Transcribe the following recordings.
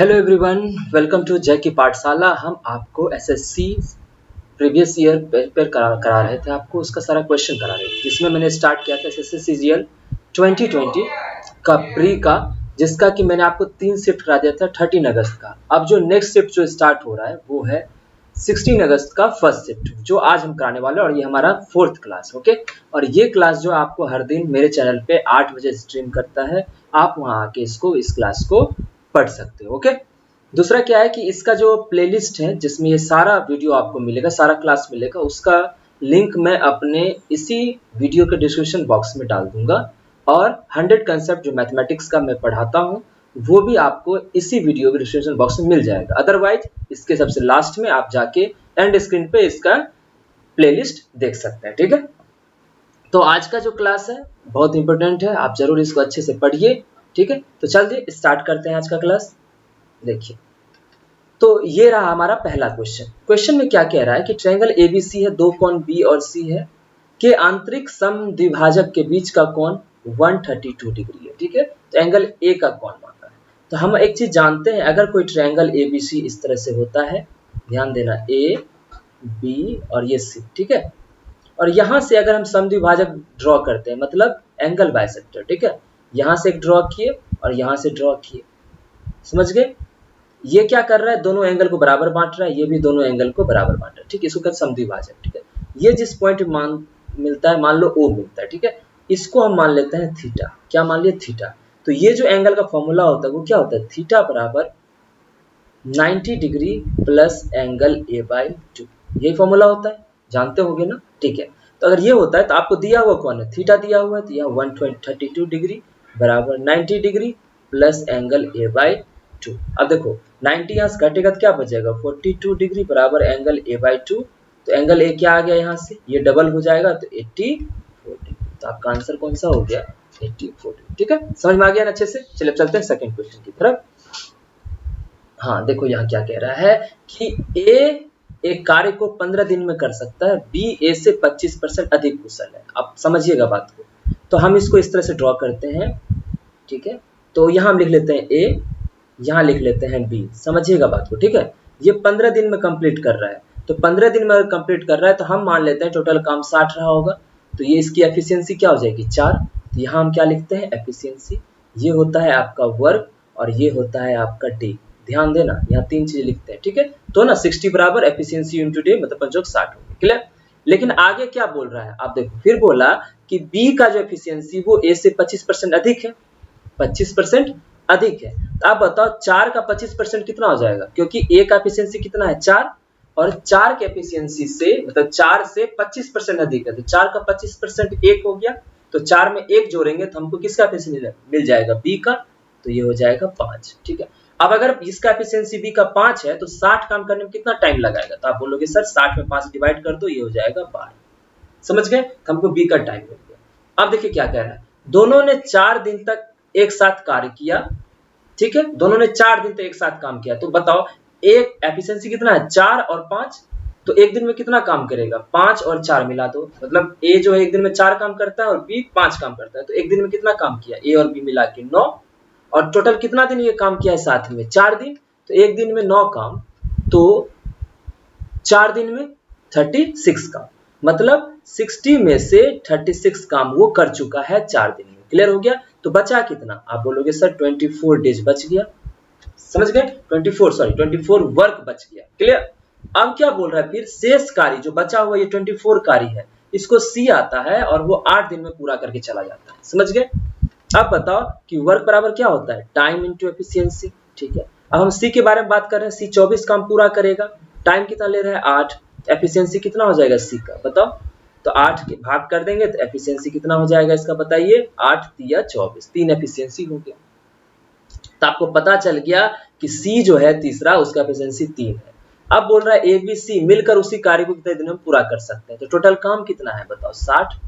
Hello everyone, welcome to जय की पाठशाला। हम आपको एसएससी प्रीवियस ईयर प्रिपेयर करा रहे थे, आपको उसका सारा क्वेश्चन करा रहे थे, जिसमें मैंने स्टार्ट किया था एसएससी सीजीएल 2020 का प्री का, जिसका कि मैंने आपको 3 शिफ्ट करा दिया था 13 अगस्त का। अब जो नेक्स्ट शिफ्ट जो स्टार्ट हो रहा है वो है 16 अगस्त का फर्स्ट शिफ्ट, जो आज हम कराने वाले हैं, और ये हमारा 4th क्लास। ओके, और ये क्लास जो आपको हर दिन मेरे चैनल पे 8 बजे स्ट्रीम करता है, आप वहाँ आके इस क्लास को पढ़ सकते हो। ओके, दूसरा क्या है कि इसका जो प्लेलिस्ट है जिसमें ये सारा वीडियो आपको मिलेगा, सारा क्लास मिलेगा, उसका लिंक मैं अपने इसी वीडियो के डिस्क्रिप्शन बॉक्स में डाल दूंगा। और 100 कंसेप्ट जो मैथमेटिक्स का मैं पढ़ाता हूँ वो भी आपको इसी वीडियो के डिस्क्रिप्शन बॉक्स में मिल जाएगा। अदरवाइज इसके सबसे लास्ट में आप जाके एंड स्क्रीन पे इसका प्लेलिस्ट देख सकते हैं। ठीक है, तो आज का जो क्लास है बहुत इंपॉर्टेंट है, आप जरूर इसको अच्छे से पढ़िए। ठीक है, तो चलिए स्टार्ट करते हैं आज का क्लास। देखिए, तो ये रहा हमारा पहला क्वेश्चन। क्वेश्चन में क्या कह रहा है कि ट्रायंगल एबीसी है, दो कोण बी और सी है, के आंतरिक समद्विभाजक के बीच का कोण 132 डिग्री है। ठीक है, तो एंगल ए का कोण मांगा है। तो हम एक चीज जानते हैं, अगर कोई ट्रायंगल एबीसी इस तरह से होता है, ध्यान देना, ए बी और ये सी, ठीक है, और यहां से अगर हम समद्विभाजक ड्रॉ करते हैं, मतलब एंगल बाइसेक्टर, ठीक है, यहां से एक ड्रॉ किए और यहां से ड्रॉ किए, समझ गए। ये क्या कर रहा है, दोनों एंगल को बराबर बांट रहा है, ये भी दोनों एंगल को बराबर बांट रहा है। ठीक है, इसको कहते हैं समद्विभाजक। ठीक है, ये जिस पॉइंट मिलता है, मान लो ओ मिलता है, ठीक है, इसको हम मान लेते हैं थीटा। क्या मान लिया, थीटा। तो ये जो एंगल का फॉर्मूला होता है वो क्या होता है, थीटा बराबर 90 degree plus angle A by 2, यही फॉर्मूला होता है, जानते होंगे ना। ठीक है, तो अगर ये होता है तो आपको दिया हुआ कौन है, थीटा दिया हुआ है, तो यह 132 डिग्री बराबर 90 degree plus angle A by 2। अब देखो 90 यहाँ से घटेगा तो क्या बचेगा, 42 डिग्री बराबर एंगल ए बाई 2। तो एंगल ए क्या आ गया यहाँ से, ये डबल हो जाएगा तो 84 डिग्री। तो आपका आंसर कौन सा हो गया, 84 डिग्री। ठीक है, समझ में आ गया ना अच्छे से। चलिए चलते हैं सेकंड क्वेश्चन की तरफ। हाँ देखो, यहाँ क्या कह रहा है कि ए एक कार्य को 15 दिन में कर सकता है, बी ए से 25% अधिक कुशल है। आप समझिएगा बात को। तो हम इसको इस तरह से ड्रॉ करते हैं। ठीक है, तो यहाँ हम लिख लेते हैं ए, यहाँ लिख लेते हैं बी, समझिएगा बात को। ठीक है, ये 15 दिन में कंप्लीट कर रहा है, तो 15 दिन में कंप्लीट कर रहा है तो हम मान लेते हैं टोटल काम 60 रहा होगा, तो ये इसकी एफिशिएंसी क्या हो जाएगी, 4। तो यहाँ हम क्या लिखते हैं, एफिशिएंसी, ये होता है आपका वर्क और ये होता है आपका डे। ध्यान देना, यहाँ 3 चीजें लिखते हैं। ठीक है, तो ना 60 बराबर एफिशिएंसी इंटू डे, मतलब पंचोक 60 होगी। क्लियर। लेकिन आगे क्या बोल रहा है, आप देखो, फिर बोला कि बी का जो एफिशिएंसी वो ए से 25% अधिक है, 25% अधिक है। तो आप बताओ 4 का 25% कितना हो जाएगा, क्योंकि ए का एफिशिएंसी कितना है, 4, और 4 के एफिशिएंसी से मतलब 4 से 25% अधिक है, तो 4 का 25% 1 हो गया, तो 4 में 1 जोड़ेंगे तो हमको किसका एफिशिएंसी मिल जाएगा, बी का, तो ये हो जाएगा 5। ठीक है, अब अगर इसका एफिशिएंसी बी का 5 है तो 60 काम करने में कितना टाइम लगाएगा, तो आप बोलोगे सर 60 में 5 डिवाइड कर दो, ये हो जाएगा 12। समझ गए, हमको बी का टाइम मिल गया। अब देखिए क्या कह रहा है, दोनों ने 4 दिन तक एक साथ कार्य किया। ठीक है, दोनों ने 4 दिन तक एक साथ काम किया, तो बताओ एक एफिशिएंसी कितना है, 4 और 5, तो एक दिन में कितना काम करेगा, 5 और 4 मिला दो, मतलब ए जो है एक दिन में 4 काम करता है और बी 5 काम करता है, तो एक दिन में कितना काम किया, ए और बी मिला के 9, और टोटल कितना दिन ये काम किया है साथ में, 4 दिन, तो एक दिन में 9 काम, तो 4 दिन में 36 काम, मतलब 60 में से 36 काम वो कर चुका है 4 दिन में। क्लियर हो गया, तो बचा कितना, आप बोलोगे सर 24 डेज बच गया, समझ गए, 24 वर्क बच गया। क्लियर। अब क्या बोल रहा है, फिर शेष कार्य जो बचा हुआ ये 24 कार्य है, इसको सी आता है और वो 8 दिन में पूरा करके चला जाता है। समझ गए। अब बताओ कि वर्क बराबर क्या होता है, टाइम इंटू एफिशिएंसी। ठीक है, अब हम सी के बारे में बात कर रहे हैं, सी 24 काम पूरा करेगा, टाइम कितना ले रहा है, 8, एफिशिएंसी कितना हो जाएगा सी का, बताओ, तो 8 के भाग कर देंगे तो एफिशिएंसी कितना हो जाएगा इसका, बताइए, 8 तिया 24, 3 एफिशिएंसी हो गया। तो आपको पता चल गया कि सी जो है तीसरा, उसका एफिशिएंसी 3 है। अब बोल रहा है ए बी सी मिलकर उसी कार्य को कितने दिन में पूरा कर सकते हैं, तो टोटल काम कितना है बताओ, 60।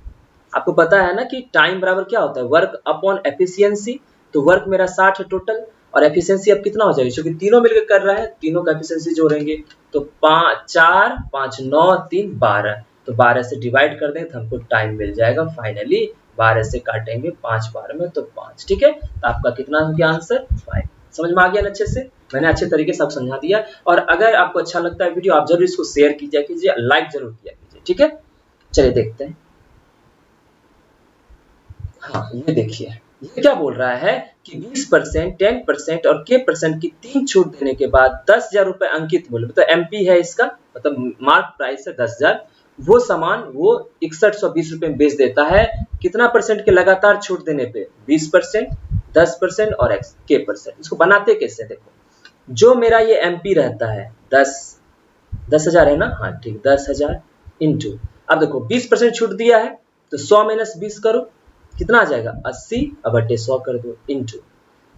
आपको पता है ना कि टाइम बराबर क्या होता है, वर्क अपॉन एफिशिएंसी, तो वर्क मेरा 60 है टोटल, और एफिशिएंसी अब कितना हो जाएगी, क्योंकि तीनों मिलकर कर रहा है, तीनों का एफिशिएंसी जोड़ेंगे, तो 5 4 5 9 3 12, तो 12 से डिवाइड कर दें तो हमको टाइम मिल जाएगा फाइनली, 12 से काटेंगे 5 बार में तो 5। ठीक है, तो आपका कितना हो गया आंसर, 5। समझ में आ गया ना अच्छे से? मैंने अच्छे तरीके से आपको समझा दिया। और अगर आपको अच्छा लगता है वीडियो, आप जरूर इसको शेयर कीजिए, लाइक जरूर किया कीजिए, ठीक है। चलिए देखते हैं। हाँ, ये देखिए, ये क्या बोल रहा है कि 20%, 10% और K% की 3 छूट देने के बाद 10,000 रुपए अंकित मूल्य, मतलब MP है इसका, मतलब मार्क प्राइस है 10,000, वो सामान वो 6120 रुपए में बेच देता है। कितना परसेंट के लगातार छूट देने पे? 20%, 10% और K%। इसको बनाते कैसे देखो, जो मेरा ये MP रहता है 10,000 है ना, हाँ ठीक, 10,000 इंटू, अब देखो 20% छूट दिया है तो 100 माइनस 20 करो, कितना आ जाएगा? 80 अब बटे 100 कर दो, इंटू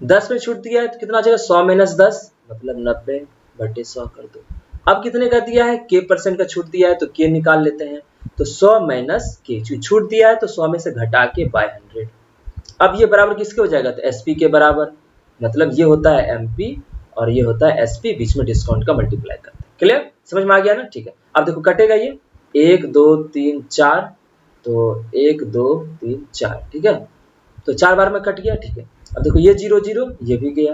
10 में छूट दिया है तो कितना आ जाएगा? 100 माइनस 10 मतलब 90 बटे 100 कर दो। अब कितने का दिया है? K% का छूट दिया है तो K निकाल लेते हैं, तो 100 माइनस K, छूट दिया है तो 100 में से घटा के बाय 100। अब ये बराबर किसके हो जाएगा? तो SP के बराबर, मतलब ये होता है MP और ये होता है SP, बीच में डिस्काउंट का मल्टीप्लाई करते हैं। क्लियर? समझ में आ गया ना? ठीक है। अब देखो कटेगा ये 1 2 3 4, तो 1 2 3 4, ठीक है, तो 4 बार में कट गया, ठीक है। अब देखो ये 0 0 ये भी गया,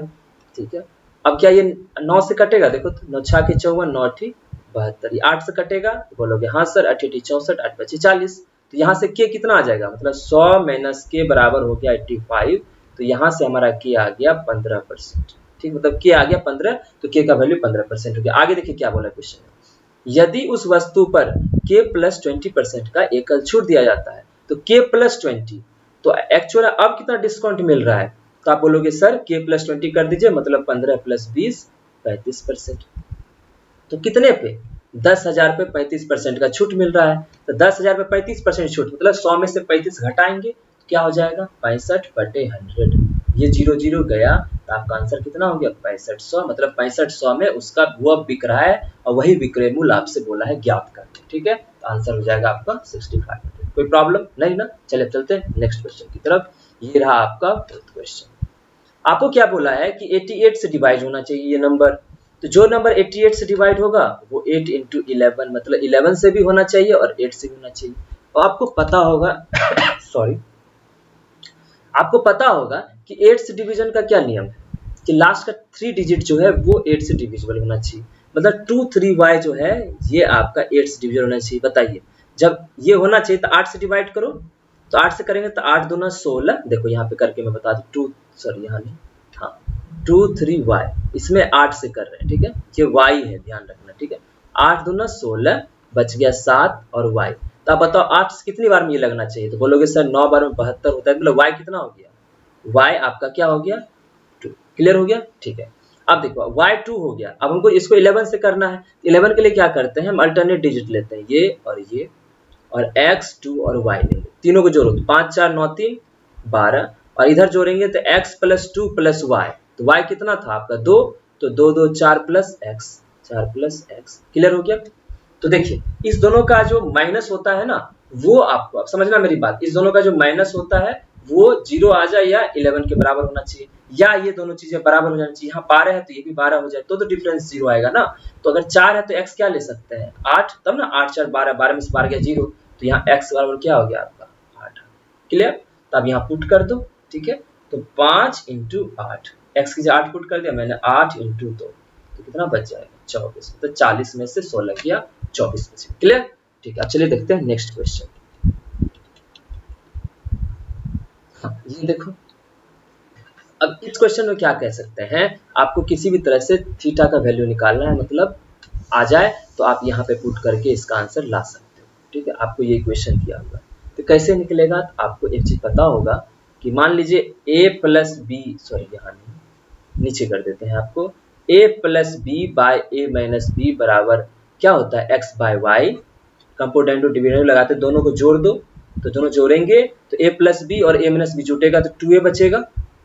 ठीक है। अब क्या ये 9 से कटेगा? देखो तो 9 6 के 54, 9 8 72, 8 से कटेगा तो बोलोगे हाँ सर, 8 8 64, 8 5 40, तो यहाँ से K कितना आ जाएगा? मतलब 100 माइनस K बराबर हो गया 85, तो यहाँ से हमारा K आ गया 15%, ठीक, मतलब K आ गया 15, तो K का वैल्यू 15% हो गया। आगे देखिए क्या बोला क्वेश्चन में, यदि उस वस्तु पर K प्लस 20% का एकल छूट दिया जाता है, तो K प्लस 20, तो एक्चुअल अब कितना डिस्काउंट मिल रहा है? तो आप बोलोगे सर K प्लस 20 कर दीजिए, मतलब 15 प्लस 20 35%, तो कितने पे? 10,000 पे 35% का छूट मिल रहा है, तो 10,000 पे 35% छूट, मतलब 100 में से 35 घटाएंगे तो क्या हो जाएगा? 65 बटे 100, ये 0 0 गया, तो आपका आंसर कितना हो गया? 6500, मतलब 6500 में उसका वो बिक रहा है और वही विक्रय मूल्य आपसे बोला है ज्ञात करने, ठीक है। तो आंसर हो जाएगा आपका 6500। कोई प्रॉब्लम नहीं ना? चलिए चलते हैं नेक्स्ट क्वेश्चन की तरफ। ये रहा आपका फोर्थ क्वेश्चन। आपको क्या बोला है कि 88 से डिवाइड होना चाहिए ये नंबर, तो जो नंबर 88 से डिवाइड होगा वो 8 इंटू 11, मतलब 11 से भी होना चाहिए और 8 से भी होना चाहिए। और आपको पता होगा सॉरी, आपको पता होगा कि 8 से डिवीजन का क्या नियम है, कि लास्ट का 3 डिजिट जो है वो 8 से डिविजिबल होना चाहिए, मतलब 2 3y जो है ये आपका 8 से डिविजन होना चाहिए। बताइए, जब ये होना चाहिए तो 8 से डिवाइड करो, तो 8 से करेंगे तो 8 दूना 16, देखो यहाँ पे करके मैं बता दूं, 2 सॉरी यहाँ नहीं, हाँ 2 3y, इसमें 8 से कर रहे हैं, ठीक है, ये y है, ध्यान रखना, ठीक है। 8 दूना 16, बच गया 7 और y, तो आप बताओ 8 से कितनी बार में ये लगना चाहिए? तो बोलोगे सर 9 बार में 72 होता है, मतलब y कितना हो गया? y आपका क्या हो गया? 2। क्लियर हो गया? ठीक है। अब देखो y 2 हो गया, अब हमको इसको 11 से करना है, 11 के लिए क्या करते हैं हम? अल्टरनेट डिजिट लेते हैं, ये और x 2 और y लेंगे, तीनों को जोड़ो तो 5 4 9 3 12, और इधर जोड़ेंगे तो x प्लस 2 प्लस y, तो y कितना था आपका? 2, तो 2 2 4 plus x, 4 plus x। Clear हो गया? तो देखिए इस दोनों का जो माइनस होता है ना, वो आपको अब समझना मेरी बात, इस दोनों का जो माइनस होता है वो 0 आ जाए या 11 के बराबर होना चाहिए, या ये दोनों चीजें बराबर हो जानी चाहिए। यहाँ 12 है तो ये भी 12 हो जाए तो डिफरेंस 0 आएगा ना। तो अगर 4 है तो x क्या ले सकते हैं? 8, तब ना 8 4 12, 12 में से 12 गया 0, तो यहाँ x बराबर क्या हो गया आपका? 8। क्लियर? तो अब यहाँ पुट कर दो, ठीक है, तो 5 इंटू 8, x की 8 पुट कर दिया मैंने, 8 इंटू 2, तो कितना बच जाएगा? 24, तो 40 में से 16 गया 24%। क्लियर? ठीक है, अब चलिए देखते हैं नेक्स्ट क्वेश्चन। हाँ, ये देखो, अब इस क्वेश्चन में क्या कह सकते हैं, आपको किसी भी तरह से थीटा का वैल्यू निकालना है, मतलब आ जाए तो आप यहाँ पे पुट करके इसका आंसर ला सकते हो, ठीक है। आपको ये क्वेश्चन दिया हुआ है तो कैसे निकलेगा, तो आपको एक चीज पता होगा कि मान लीजिए a प्लस बी, सॉरी यहाँ नहीं, नीचे कर देते हैं, आपको a plus b by a minus b बराबर क्या होता है? x by y, component dividend लगाते दोनों को जोड़ दो, तो दोनों जोड़ेंगे तो a प्लस बी और a माइनस बी जुटेगा तो 2a बचेगा,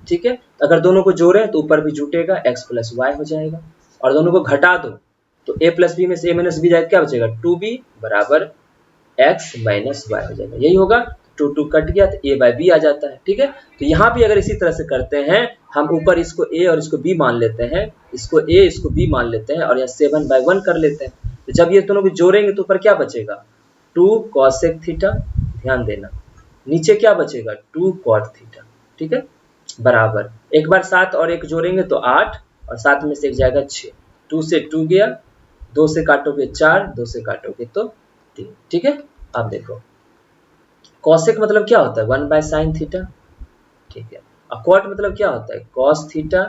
ठीक है। अगर दोनों को जोड़े तो ऊपर भी जुटेगा, x प्लस वाई हो जाएगा, और दोनों को घटा दो तो a प्लस बी में से a माइनस बी जाए क्या बचेगा? 2b बराबर x माइनस वाई हो जाएगा, यही होगा। 2 2 कट गया तो a बाय बी आ जाता है, ठीक है। तो यहाँ भी अगर इसी तरह से करते हैं, हम ऊपर इसको a और इसको b मान लेते हैं, इसको a इसको b मान लेते हैं, और यहाँ 7 बाय 1 कर लेते हैं, तो जब ये दोनों को जोड़ेंगे तो ऊपर क्या बचेगा? 2 cosec थीटा, ध्यान देना, नीचे क्या बचेगा? 2 cot थीटा, ठीक है। बराबर एक बार 7 और 1 जोड़ेंगे तो 8 और 7 में से 1 जाएगा 6, 2 से 2 गया, 2 से काटोगे 4, 2 से काटोगे तो 3। ठीक है, अब देखो कॉसेक मतलब क्या होता है 1 बाय साइन थीटा। ठीक है, और कॉट मतलब क्या होता है कॉस थीटा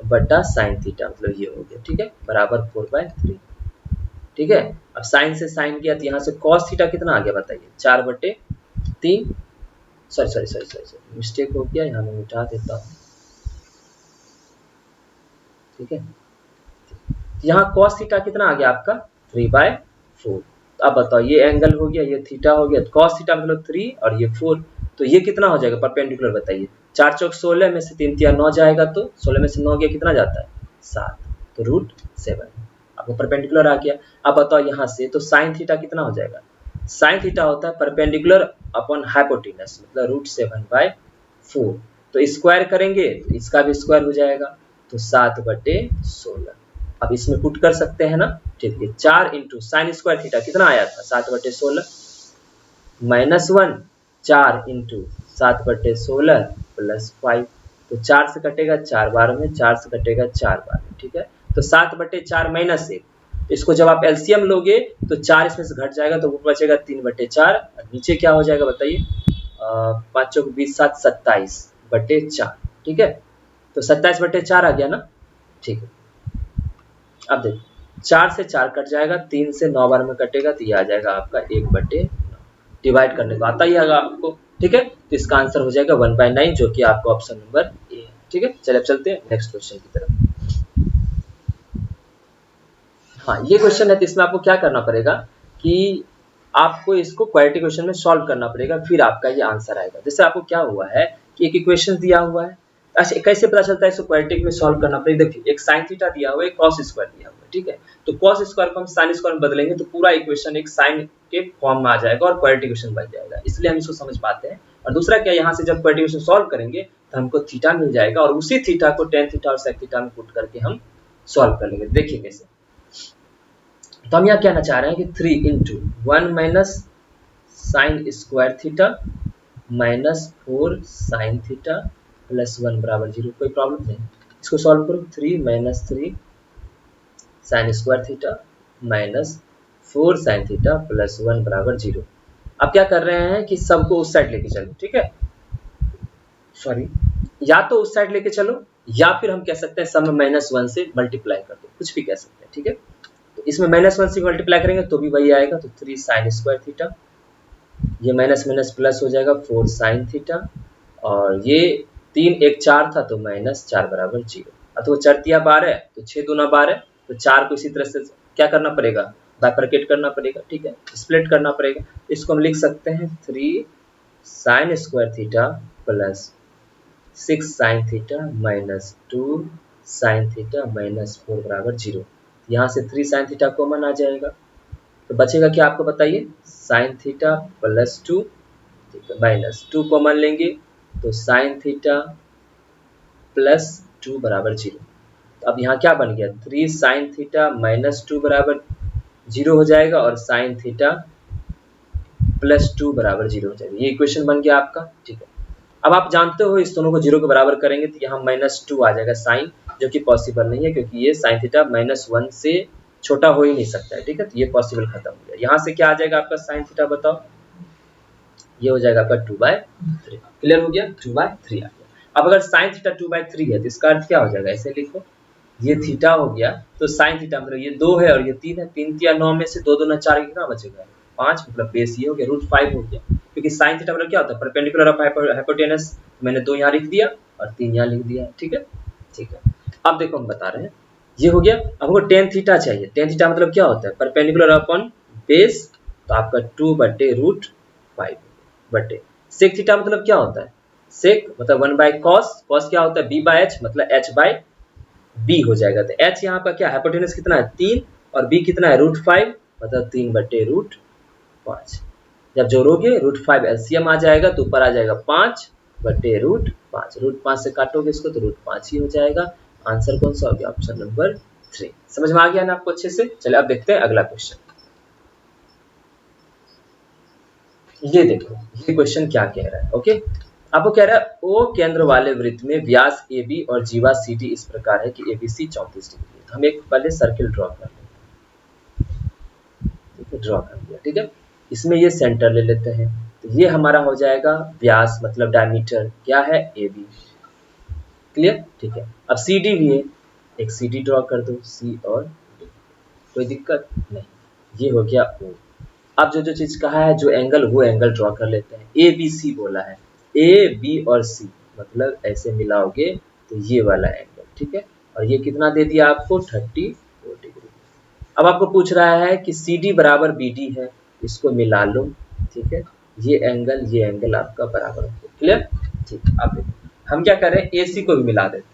बटा साइन थीटा, मतलब ये हो गया। ठीक है, बराबर 4/3। ठीक है, अब साइन से साइन गया तो यहाँ से कॉस थीटा कितना आ गया बताइए 4/3। Sorry sorry sorry sorry sorry mistake हो गया, यहाँ मैं मिटा देता हूँ। ठीक है, यहाँ cos थीटा कितना आ गया आपका 3/4। तो अब बताओ ये एंगल हो गया, ये थीटा हो गया, तो cos थीटा मतलब 3 और ये 4, तो ये कितना हो जाएगा परपेंडिकुलर बताइए। 4 चौक 16 में से 3 तिया 9 जाएगा, तो 16 में से 9 गया कितना जाता है 7, तो √7 आपको परपेंडिकुलर आ गया। अब बताओ यहाँ से तो साइन थीटा कितना हो जाएगा, साइन थीटा होता है परपेंडिकुलर अपॉन हाइपोटेनस, मतलब √7/4। तो स्क्वायर करेंगे तो इसका भी स्क्वायर हो जाएगा, तो 7/16। अब इसमें पुट कर सकते हैं ना। ठीक है, 4 इंटू साइन स्क्वायर थीटा कितना आया था 7/16 -1, 4 इंटू 7/16 +5, तो 4 से कटेगा 4 बार में, 4 से कटेगा 4 बार में। ठीक है, तो 7/4 -1, इसको जब आप एलसीएम लोगे तो 4 इसमें से घट जाएगा तो बचेगा 3/4, नीचे क्या हो जाएगा बताइए 5 चौक 20 7 27/4। ठीक है, तो 27/4 आ गया ना। ठीक है, अब देखो 4 से 4 कट जाएगा, 3 से 9 बार में कटेगा तो ये आ जाएगा आपका 1/9, डिवाइड करने को आता ही आएगा आपको। ठीक है, तो इसका आंसर हो जाएगा 1/9, जो कि आपका ऑप्शन नंबर ए है। ठीक है, चलिए अब चलते हैं नेक्स्ट क्वेश्चन की तरफ। हाँ, ये क्वेश्चन है तो इसमें आपको क्या करना पड़ेगा कि आपको इसको क्वाड्रेटिक क्वेश्चन में सॉल्व करना पड़ेगा, फिर आपका ये आंसर आएगा। जैसे आपको क्या हुआ है कि एक इक्वेशन दिया हुआ है, अच्छा कैसे पता चलता है इसको क्वाड्रेटिक में सॉल्व करना पड़ेगा। देखिए एक साइन थीटा दिया हुआ है, एक कॉस स्क्वायर दिया हुआ है। ठीक है, तो कॉस स्क्वायर को हम साइन स्क्वायर में बदलेंगे तो पूरा इक्वेशन एक साइन के फॉर्म में आ जाएगा और क्वाड्रेटिक इक्वेशन बन जाएगा, इसलिए हम इसको समझ पाते हैं। और दूसरा क्या, यहाँ से जब क्वाड्रेटिक इक्वेशन सॉल्व करेंगे तो हमको थीटा मिल जाएगा और उसी थीटा को टेन थीटा और सेक थीटा में पुट करके हम सॉल्व कर लेंगे। देखिए कैसे, तो हम यहाँ कहना चाह रहे हैं कि 3 into 1 minus sign square theta -4 sine theta +1 बराबर 0। कोई प्रॉब्लम नहीं, इसको सॉल्व करो। 3 - 3 sign square theta -4 sine theta +1 बराबर 0। अब क्या कर रहे हैं कि सबको उस साइड लेके चलो। ठीक है, सॉरी, या तो उस साइड लेके चलो या फिर हम कह सकते हैं सब में -1 से मल्टीप्लाई कर दो, कुछ भी कह सकते हैं। ठीक है, तो इसमें -1 से मल्टीप्लाई करेंगे तो भी वही आएगा, तो 3 साइन स्क्वायर थीटा, ये माइनस माइनस प्लस हो जाएगा 4 साइन थीटा, और ये 3 1 4 था तो -4 बराबर 0। अब तो 4 तिया 12 तो 6 दूना 12, तो 4 को इसी तरह से क्या करना पड़ेगा बाइफरकेट करना पड़ेगा। ठीक है, स्प्लिट करना पड़ेगा। इसको हम लिख सकते हैं 3 sign square theta plus 6 sine theta -2 sine theta -4 बराबर 0। यहाँ से 3 साइन थीटा कॉमन आ जाएगा, तो बचेगा क्या आपको बताइए साइन थीटा +2, ठीक है, -2 कॉमन लेंगे तो साइन थीटा +2 बराबर 0। तो अब यहाँ क्या बन गया 3 साइन थीटा -2 बराबर 0 हो जाएगा और साइन थीटा +2 बराबर 0 हो जाएगा। ये इक्वेशन बन गया आपका। ठीक है, अब आप जानते हो इस दोनों को 0 के बराबर करेंगे तो यहाँ -2 आ जाएगा साइन, जो कि पॉसिबल नहीं है क्योंकि ये साइन थीटा -1 से छोटा हो ही नहीं सकता है। ठीक है, तो ये पॉसिबल खत्म हो गया। यहाँ से क्या आ जाएगा आपका साइन थीटा बताओ, ये हो जाएगा आपका 2/3। क्लियर हो गया, 2/3 आ गया। अब अगर साइन थीटा 2/3 है तो इसका अर्थ क्या हो जाएगा, ऐसे लिखो, ये थीटा हो गया तो साइन थीटा मतलब ये 2 है और ये 3 है, 3 तिया 9 में से 2 दूना 4 कितना बचेगा 5, मतलब बेस ये हो गया √5 हो गया, क्योंकि साइन थीटा मतलब क्या होता है परपेंडिकुलर ऑफ हाइपोटेनस। मैंने 2 यहाँ लिख दिया और 3 यहाँ लिख दिया। ठीक है, ठीक है, अब देखो हम बता रहे हैं ये हो गया। अब हमको टेन थीटा चाहिए। टेन थीटा मतलब क्या होता है परपेंडिकुलर अपॉन बेस, तो आपका 2/√5 बटे सेक थीटा मतलब क्या होता है सेक मतलब 1/cos, cos क्या होता है b/h मतलब h/b हो जाएगा। तो h यहाँ पर क्या हाइपोटेनस कितना है 3 और b कितना है √5 मतलब 3/√5। जब जोड़ोगे √5 एलसीएम आ जाएगा तो ऊपर आ जाएगा 5/√5, √5 से काटोगे इसको तो √5 ही हो जाएगा। आंसर कौन सा हो गया ऑप्शन नंबर 3। समझ में आ गया ना आपको अच्छे से। चलिए अब देखते हैं अगला क्वेश्चन। ये देखो ये क्वेश्चन क्या कह रहा है। ओके, आपको कह रहा है ओ केंद्र वाले वृत्त में व्यास AB और जीवा CD इस प्रकार है कि ABC 34 डिग्री है। हम एक पहले सर्किल ड्रॉ कर लेते हैं, ठीक है, ड्रॉ कर दिया, ठीक है। इसमें ये सेंटर ले लेते हैं, तो ये हमारा हो जाएगा व्यास मतलब डायमीटर क्या है AB, क्लियर, ठीक है। अब CD भी है, एक CD ड्रॉ कर दो, C और D, कोई दिक्कत नहीं, ये हो गया O। अब जो जो चीज कहा है, जो एंगल, वो एंगल ड्रॉ कर लेते हैं। ABC बोला है, A B और C मतलब ऐसे मिलाओगे तो ये वाला एंगल, ठीक है। और ये कितना दे दिया आपको 34 डिग्री। अब आपको पूछ रहा है कि CD बराबर BD है, इसको मिला लो, ठीक है। ये एंगल आपका बराबर हो, क्लियर, ठीक। अब देखो हम क्या करें, AC को भी मिला देते हैं।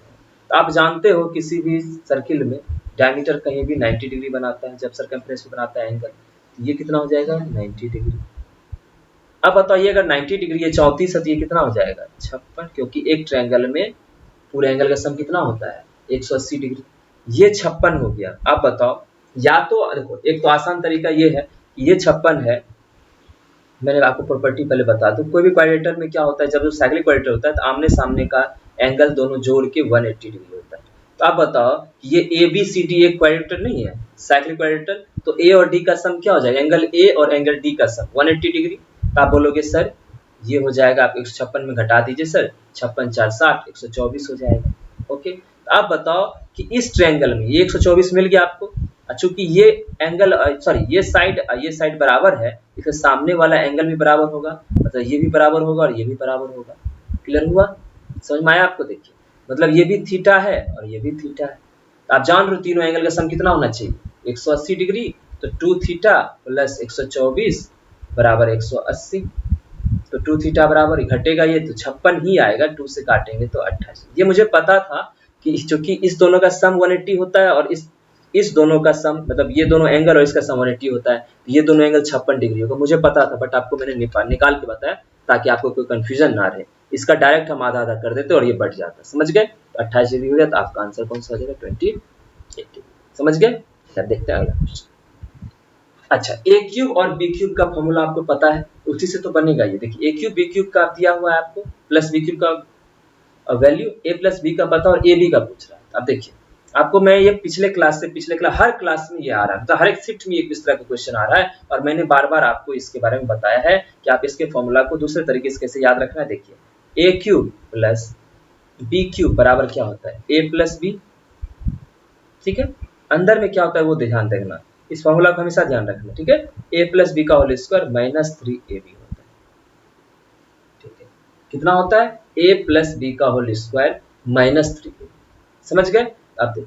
तो आप जानते हो किसी भी सर्किल में डायमीटर कहीं भी 90 डिग्री बनाता है, जब सरकमफ्रेंस बनाता है एंगल, तो ये कितना हो जाएगा 90 डिग्री। अब बताइए अगर 90 डिग्री है 34 है तो ये कितना हो जाएगा 56, क्योंकि एक ट्रायंगल में पूरे एंगल का सम कितना होता है 180 डिग्री, ये 56 हो गया। अब बताओ, या तो देखो एक तो आसान तरीका ये है कि ये 56 है, मैंने आपको प्रॉपर्टी पहले बता दूं, कोई भी क्वाड्रेटर में क्या होता है, जब जो साइक्लिक क्वाड्रेटर होता है तो आमने सामने का एंगल दोनों जोड़ के 180 डिग्री होता है। तो आप बताओ कि ये ABCD एक क्वाड्रेटर नहीं है, साइक्लिक क्वाड्रेटर, तो A और D का सम क्या हो जाएगा, एंगल A और एंगल D का सम 180 डिग्री। तो आप बोलोगे सर ये हो जाएगा, आप 156 में घटा दीजिए सर, 56 4 60 124 हो जाएगा, ओके। तो आप बताओ कि इस ट्रायंगल में ये 124 मिल गया आपको, चूंकि ये एंगल सॉरी ये साइड बराबर है, इसके सामने वाला एंगल भी बराबर होगा, मतलब ये भी बराबर होगा और ये भी बराबर होगा, क्लियर हुआ, समझ में आया आपको। देखिए मतलब ये भी थीटा है और ये भी थीटा है, तो आप जान रहे हो तीनों एंगल का सम कितना होना चाहिए 180 डिग्री, तो 2 थीटा प्लस 124 बराबर 180, तो 2 थीटा बराबर घटेगा ये तो 56 ही आएगा, 2 से काटेंगे तो 28। ये मुझे पता था कि चूंकि इस दोनों का सम 180 होता है और इस दोनों का सम मतलब ये दोनों एंगल और इसका सम 180 होता है, तो ये दोनों एंगल 56 डिग्री होगा, मुझे पता था, बट आपको मैंने निकाल के बताया ताकि आपको कोई कंफ्यूजन ना रहे। इसका डायरेक्ट हम आधा आधा कर देते और ये बढ़ जाता, समझ गए। 28 डिग्री हो गया, तो आपका आंसर कौन सा हो जाएगा 28 डिग्री, समझ गए। अब देखते हैं अगला क्वेश्चन। अच्छा, ए क्यूब और बी क्यूब का फॉर्मूला आपको पता है, उसी से तो बनेगा ये। देखिए ए क्यूब बी क्यूब का दिया हुआ है आपको, प्लस बी क्यूब का वैल्यू, ए प्लस बी का पता और ए बी का पूछ रहा है। अब देखिए आपको मैं ये पिछले क्लास हर क्लास में ये आ रहा है, तो हर एक शिफ्ट में एक इस तरह का क्वेश्चन आ रहा है, और मैंने बार बार आपको इसके बारे में बताया है कि आप इसके फॉर्मूला को दूसरे तरीके से कैसे याद रखना है। देखिए ए क्यूब प्लस बी क्यूब बराबर क्या होता है ए प्लस बी, ठीक है। अंदर में क्या होता है वो ध्यान देखना, इस फॉर्मूला को हमेशा ध्यान रखना, ठीक है। ए प्लस बी का होल स्क्वायर माइनस 3ab होता है, ठीक है। कितना होता है ए प्लस बी का होल स्क्वायर माइनस 3ab, समझ गए। अब देखो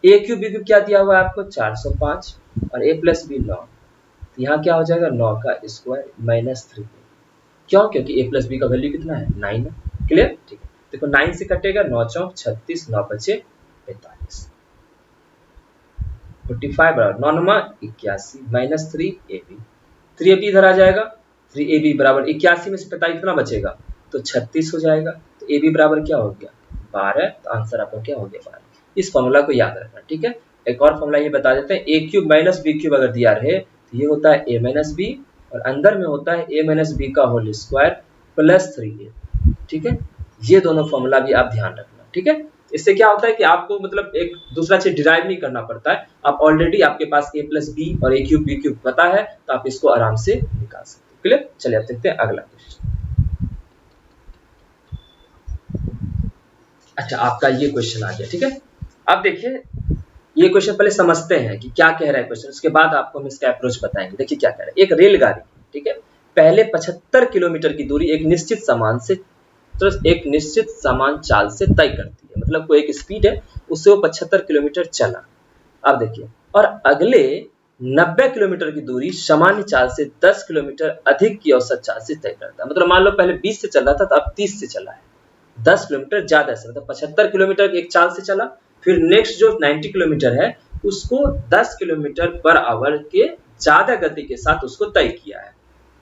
ए क्यूब बी क्यूब क्या दिया हुआ है आपको 405 और ए प्लस बी 9, तो यहाँ क्या हो जाएगा 9 का स्क्वायर माइनस 3ab, क्यों, क्योंकि ए प्लस बी का वैल्यू कितना है 9 है, क्लियर, ठीक है। देखो 9 से कटेगा 9 चौक 36, 9 बचे 45, 45 बराबर 9 नमा 81 माइनस 3ab, 3ab इधर आ जाएगा, 3ab बराबर 81 में से 45 कितना बचेगा तो 36 हो जाएगा, तो ab बराबर क्या हो गया 12, तो आंसर आपका क्या हो गया 12। इस फॉर्मूला को याद रखना, ठीक है। एक और फॉर्मूला ये बता देते हैं, ए क्यूब माइनस बी क्यूब अगर दिया रहे तो ये होता है ए माइनस बी और अंदर में होता है ए माइनस बी का होल स्क्वायर प्लस 3a, ठीक है। ये दोनों फॉर्मूला भी आप ध्यान रखना, ठीक है। इससे क्या होता है कि आपको मतलब एक दूसरा चीज डिराइव नहीं करना पड़ता है, आप ऑलरेडी आपके पास ए प्लस बी और ए क्यूब बी क्यूब पता है, तो आप इसको आराम से निकाल सकते हैं, क्लियर। चलिए अब देखते हैं अगला क्वेश्चन। अच्छा आपका ये क्वेश्चन आ गया, ठीक है। अब देखिए ये क्वेश्चन पहले समझते हैं कि क्या कह रहा है क्वेश्चन, उसके बाद आपको हम इसका अप्रोच बताएंगे। देखिए क्या कह रहा है, एक रेलगाड़ी, ठीक है, पहले 75 किलोमीटर की दूरी एक निश्चित समान चाल से तय करती है, मतलब कोई एक स्पीड है उससे वो 75 किलोमीटर चला। अब देखिए और अगले 90 किलोमीटर की दूरी सामान्य चाल से 10 किलोमीटर अधिक की औसत चाल से तय करता है, मतलब मान लो पहले 20 से चल रहा था तो अब 30 से चला है, 10 किलोमीटर ज्यादा से, मतलब 75 किलोमीटर एक चाल से चला, फिर नेक्स्ट जो 90 किलोमीटर है उसको 10 किलोमीटर पर आवर के ज्यादा गति के साथ उसको तय किया है,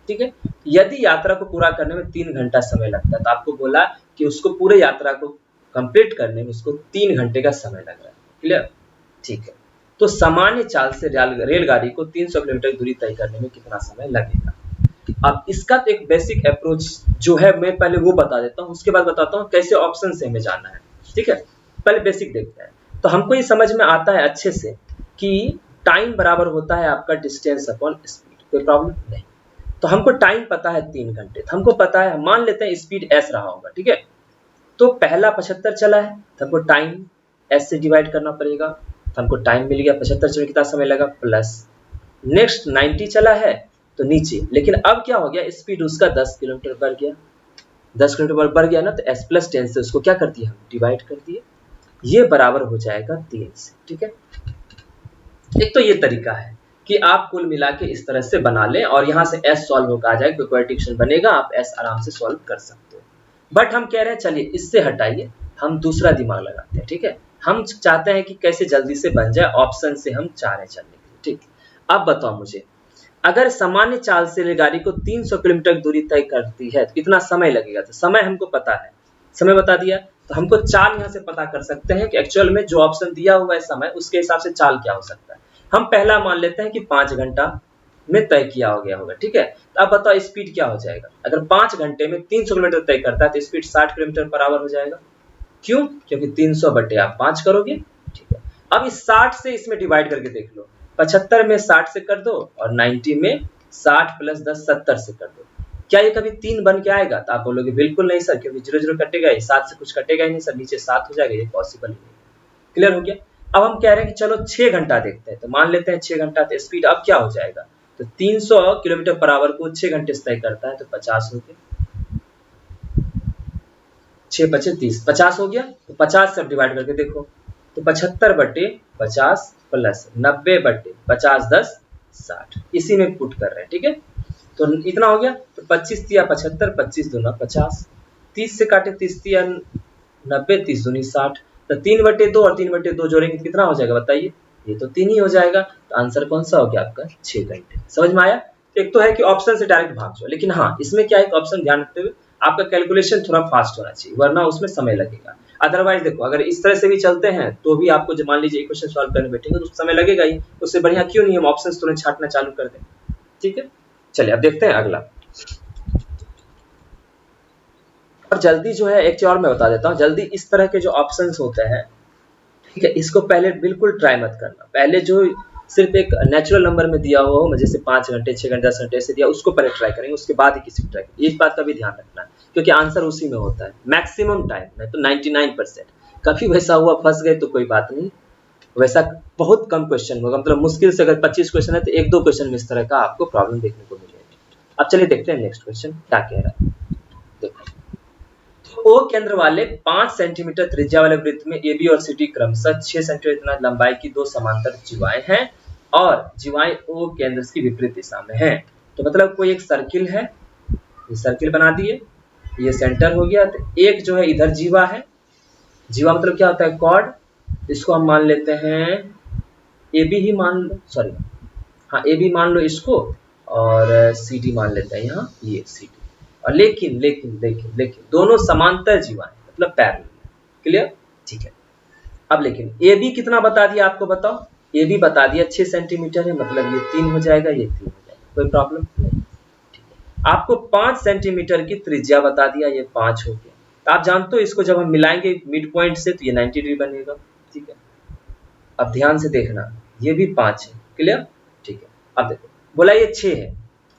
ठीक है। यदि यात्रा को पूरा करने में 3 घंटा समय लगता है, तो आपको बोला कि उसको पूरे यात्रा को कंप्लीट करने में उसको 3 घंटे का समय लग रहा है, क्लियर, ठीक है। तो सामान्य चाल से रेलगाड़ी को 300 किलोमीटर की दूरी तय करने में कितना समय लगेगा। अब इसका तो एक बेसिक अप्रोच जो है मैं पहले वो बता देता हूँ, उसके बाद बताता हूँ कैसे ऑप्शन से हमें जाना है। ठीक है, पहले बेसिक देखते हैं। तो हमको ये समझ में आता है अच्छे से कि टाइम बराबर होता है आपका डिस्टेंस अपॉन स्पीड, कोई प्रॉब्लम नहीं। तो हमको टाइम पता है 3 घंटे, तो हमको पता है, मान लेते हैं स्पीड s रहा होगा। ठीक है, तो पहला 75 चला है तो हमको टाइम s से डिवाइड करना पड़ेगा, तो हमको टाइम मिल गया 75 चलने कितना समय लगा प्लस नेक्स्ट 90 चला है तो नीचे, लेकिन अब क्या हो गया, स्पीड उसका 10 किलोमीटर बढ़ गया, 10 किलोमीटर बढ़ गया ना, तो s प्लस 10 से उसको क्या कर दिया, हम डिवाइड कर दिए, ये बराबर हो जाएगा 3 से। ठीक है, एक तो ये तरीका है कि आप कुल मिला के इस तरह से बना लें और यहाँ से s सॉल्व होकर आ जाएगा, क्वाड्रेटिक इक्वेशन बनेगा, आप s आराम से सॉल्व कर सकते हो। बट हम कह रहे हैं चलिए इससे हटाइए, हम दूसरा दिमाग लगाते हैं। ठीक है, हम चाहते हैं कि कैसे जल्दी से बन जाए, ऑप्शन से हम चाह रहे हैं चलने के लिए। ठीक, अब बताओ मुझे, अगर सामान्य चाल से रेलगाड़ी को 300 किलोमीटर दूरी तय करती है तो कितना समय लगेगा, तो समय हमको पता है, समय बता दिया, तो हमको चाल यहाँ से पता कर सकते हैं कि एक्चुअल में जो ऑप्शन दिया हुआ है समय, उसके हिसाब से चाल क्या हो सकता है। हम पहला मान लेते हैं कि 5 घंटा में तय किया हो गया होगा। ठीक है, तो अब बताओ स्पीड क्या हो जाएगा, अगर 5 घंटे में 300 किलोमीटर तय करता है तो स्पीड 60 किलोमीटर पर आवर हो जाएगा। क्यों, क्योंकि 300 बटे आप 5 करोगे। ठीक है, अब इस 60 से इसमें डिवाइड करके देख लो, 75 में 60 से कर दो और 90 में 60 प्लस 10 70 से कर दो, क्या ये कभी 3 बन के आएगा, तो आप बोलोगे बिल्कुल नहीं सर, क्योंकि 0 0 कटेगा ही, 7 से कुछ कटेगा ही नहीं सर, नीचे 7 हो जाएगा, ये पॉसिबल ही नहीं। क्लियर हो गया। अब हम कह रहे हैं कि चलो 6 घंटा देखते हैं, तो मान लेते हैं 6 घंटा, तो स्पीड अब क्या हो जाएगा, तो 300 किलोमीटर पर आवर को 6 घंटे से तय करता है, तो 50 हो गया, 6 पचे 30, 50 हो गया, तो 50 से डिवाइड करके देखो, तो 75 बटे 50 प्लस 90 बटे 50 10 60, इसी में पुट कर रहे हैं। ठीक है, तो इतना हो गया, तो 25 तिया 75, 25 दूना 50, 30 से काटे 30 तिया 90, 30 दूनी 60, तो 3/2 और 3/2 जोड़ेंगे कितना हो जाएगा बताइए, ये तो 3 ही हो जाएगा, तो आंसर कौन सा हो गया आपका 6 घंटे। समझ में आया। एक तो है कि ऑप्शन से डायरेक्ट भाग जाओ, लेकिन हाँ इसमें क्या एक ऑप्शन ध्यान रखते हुए आपका कैलकुलेशन थोड़ा फास्ट होना चाहिए, वरना उसमें समय लगेगा। अदरवाइज देखो, अगर इस तरह से भी चलते हैं तो भी आपको मान लीजिए इक्वेशन सॉल्व करने बैठेंगे तो समय लगेगा ही, उससे बढ़िया क्यों नहीं हम ऑप्शंस तुरंत छांटना चालू कर दें। ठीक है, चलिए अब देखते हैं अगला। और जल्दी जो है एक चीज और मैं बता देता हूँ, जल्दी इस तरह के जो ऑप्शंस होते हैं, ठीक है, इसको पहले बिल्कुल ट्राई मत करना, पहले जो सिर्फ एक नेचुरल नंबर में दिया हुआ हो, जैसे 5 घंटे 6 घंटे 10 घंटे ऐसे दिया, उसको पहले ट्राई करेंगे, उसके बाद ही किसी को ट्राई करेंगे। इस बात का भी ध्यान रखना है, क्योंकि आंसर उसी में होता है मैक्सिमम टाइम में, तो 99%। कभी वैसा हुआ फंस गए तो कोई बात नहीं, वैसा बहुत कम क्वेश्चन होगा, मतलब मुश्किल से अगर 25 क्वेश्चन है तो 1-2 क्वेश्चन में इस तरह का आपको प्रॉब्लम देखने को मिलेगी। अब चलिए देखते हैं नेक्स्ट क्वेश्चन क्या कह रहा है। देखो, ओ केंद्र वाले 5 सेंटीमीटर त्रिज्या वाले वृत्त में ए बी और सी डी क्रमशः 6 सेंटीमीटर लंबाई की 2 समांतर जीवाएं हैं और जीवाएं ओ केंद्र की विपरीत दिशा में हैं। तो मतलब कोई एक सर्किल है, ये सर्किल बना दिए, ये सेंटर हो गया, तो एक जो है इधर जीवा है, जीवा मतलब क्या होता है कॉर्ड, इसको हम मान लेते हैं ए बी ही मान लो, सॉरी हाँ ए बी मान लो इसको, और सी डी मान लेते हैं यहाँ, ये सी डी। और लेकिन लेकिन लेकिन लेकिन दोनों समांतर जीवा है, मतलब पैरेलल। क्लियर, ठीक है। अब लेकिन ए बी कितना बता दिया आपको, बताओ, ए बी बता दिया 6 सेंटीमीटर है, मतलब ये 3 हो जाएगा, ये 3 हो जाएगा, कोई प्रॉब्लम नहीं। ठीक है, आपको 5 सेंटीमीटर की त्रिज्या बता दिया, ये 5 हो गया, तो आप जानते हो इसको जब हम मिलाएंगे मिड पॉइंट से तो ये 90 डिग्री बनेगा। ठीक है, अब ध्यान से देखना, ये भी 5 है। क्लियर, ठीक है। अब देखो, बोला ये 6 है,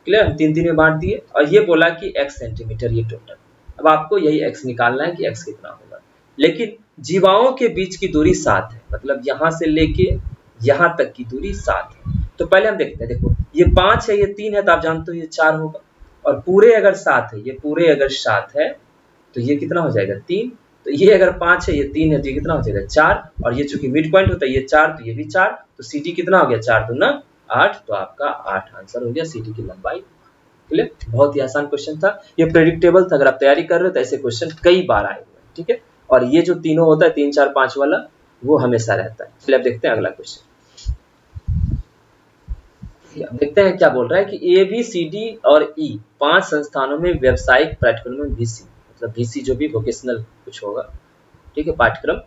क्लियर, हम 3 3 में बांट दिए, और ये बोला कि x सेंटीमीटर ये टोटल। अब आपको यही x निकालना है कि x कितना होगा, लेकिन जीवाओं के बीच की दूरी 7 है, मतलब यहां से लेके यहां तक की दूरी 7 है। तो पहले हम देखते हैं, देखो ये 5 है, ये 3 है, तो आप जानते हो ये 4 होगा, और पूरे अगर 7 है, ये पूरे अगर 7 है तो ये कितना हो जाएगा 3, तो ये अगर 5 है, ये 3 है, तो ये कितना हो जाएगा 4, और ये चूंकि मिड पॉइंट होता है ये 4, तो ये भी 4, तो सी डी कितना हो गया 4 दूना 8, तो आपका 8 आंसर हो गया सी डी की लंबाई। क्लियर, बहुत ही आसान क्वेश्चन था, ये प्रेडिक्टेबल था, अगर आप तैयारी कर रहे हो तो ऐसे क्वेश्चन कई बार आए हुए हैं। ठीक है, और ये जो तीनों होता है 3 4 5 वाला, वो हमेशा रहता है। चलिए अब देखते हैं अगला क्वेश्चन, देखते हैं क्या बोल रहा है कि ए बी सी डी और ई 5 संस्थानों में व्यावसायिक पाठ्यक्रम में VC, मतलब VC जो भी वोकेशनल कुछ होगा, ठीक है, पाठ्यक्रम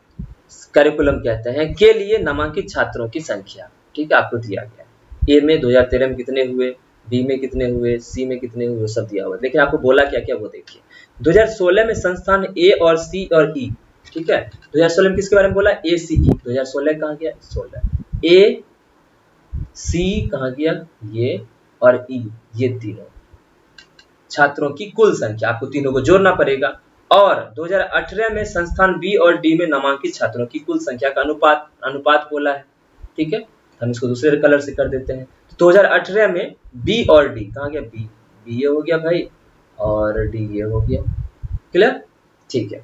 करिकुलम कहते हैं, के लिए नामांकित छात्रों की संख्या, ठीक है, आपको दिया गया है। ए में 2013 में कितने हुए, बी में कितने हुए, सी में कितने हुए, वो सब दिया हुआ है। लेकिन आपको बोला क्या क्या वो देखिए। 2016 में संस्थान ए और सी और ई, ठीक है, 2016 में किसके बारे में बोला, ए सी ई। 2016 कहाँ गया, 16 ए सी कहाँ गया, ये और ई, ये तीनों छात्रों की कुल संख्या, आपको तीनों को जोड़ना पड़ेगा। और 2018 में संस्थान बी और डी में नामांकित छात्रों की कुल संख्या का अनुपात बोला है, ठीक है। हम इसको दूसरे कलर से कर देते हैं। 2018 में बी और डी कहाँ गया, बी ये हो गया भाई, और डी ये हो गया, क्लियर, ठीक है।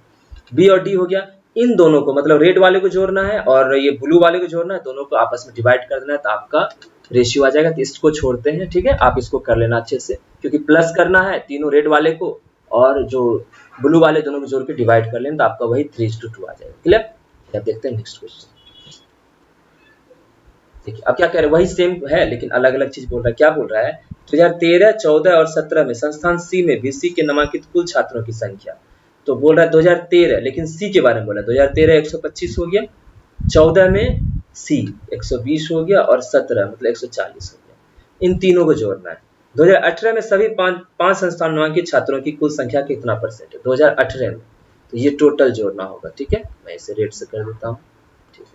बी और डी हो गया, इन दोनों को मतलब रेड वाले को जोड़ना है और ये ब्लू वाले को जोड़ना है, दोनों को आपस में डिवाइड कर देना है, तो आपका रेशियो आ जाएगा। तो इसको छोड़ते हैं, ठीक है, आप इसको कर लेना अच्छे से, क्योंकि प्लस करना है तीनों रेड वाले को और जो ब्लू वाले दोनों को जोड़ के डिवाइड कर लें, तो आपका वही 3:2 आ जाएगा, क्लियर। अब देखते हैं नेक्स्ट क्वेश्चन। देखिए अब क्या कह रहे हैं, वही सेम है लेकिन अलग अलग चीज बोल रहा है। क्या बोल रहा है, 2013, 14 और 17 में संस्थान सी में बीसी के नामांकित कुल छात्रों की संख्या। तो बोल रहा है 2013, लेकिन सी के बारे में बोला है। 2013 125 हो गया, 14 में सी 120 हो गया और 17 मतलब 140 हो गया। इन तीनों को जोड़ना है। 2018 में सभी पांच संस्थान नामांकित छात्रों की कुल संख्या कितना परसेंट है 2018 में, तो ये टोटल जोड़ना होगा, ठीक है। मैं इसे रेड से कर देता हूँ, ठीक है।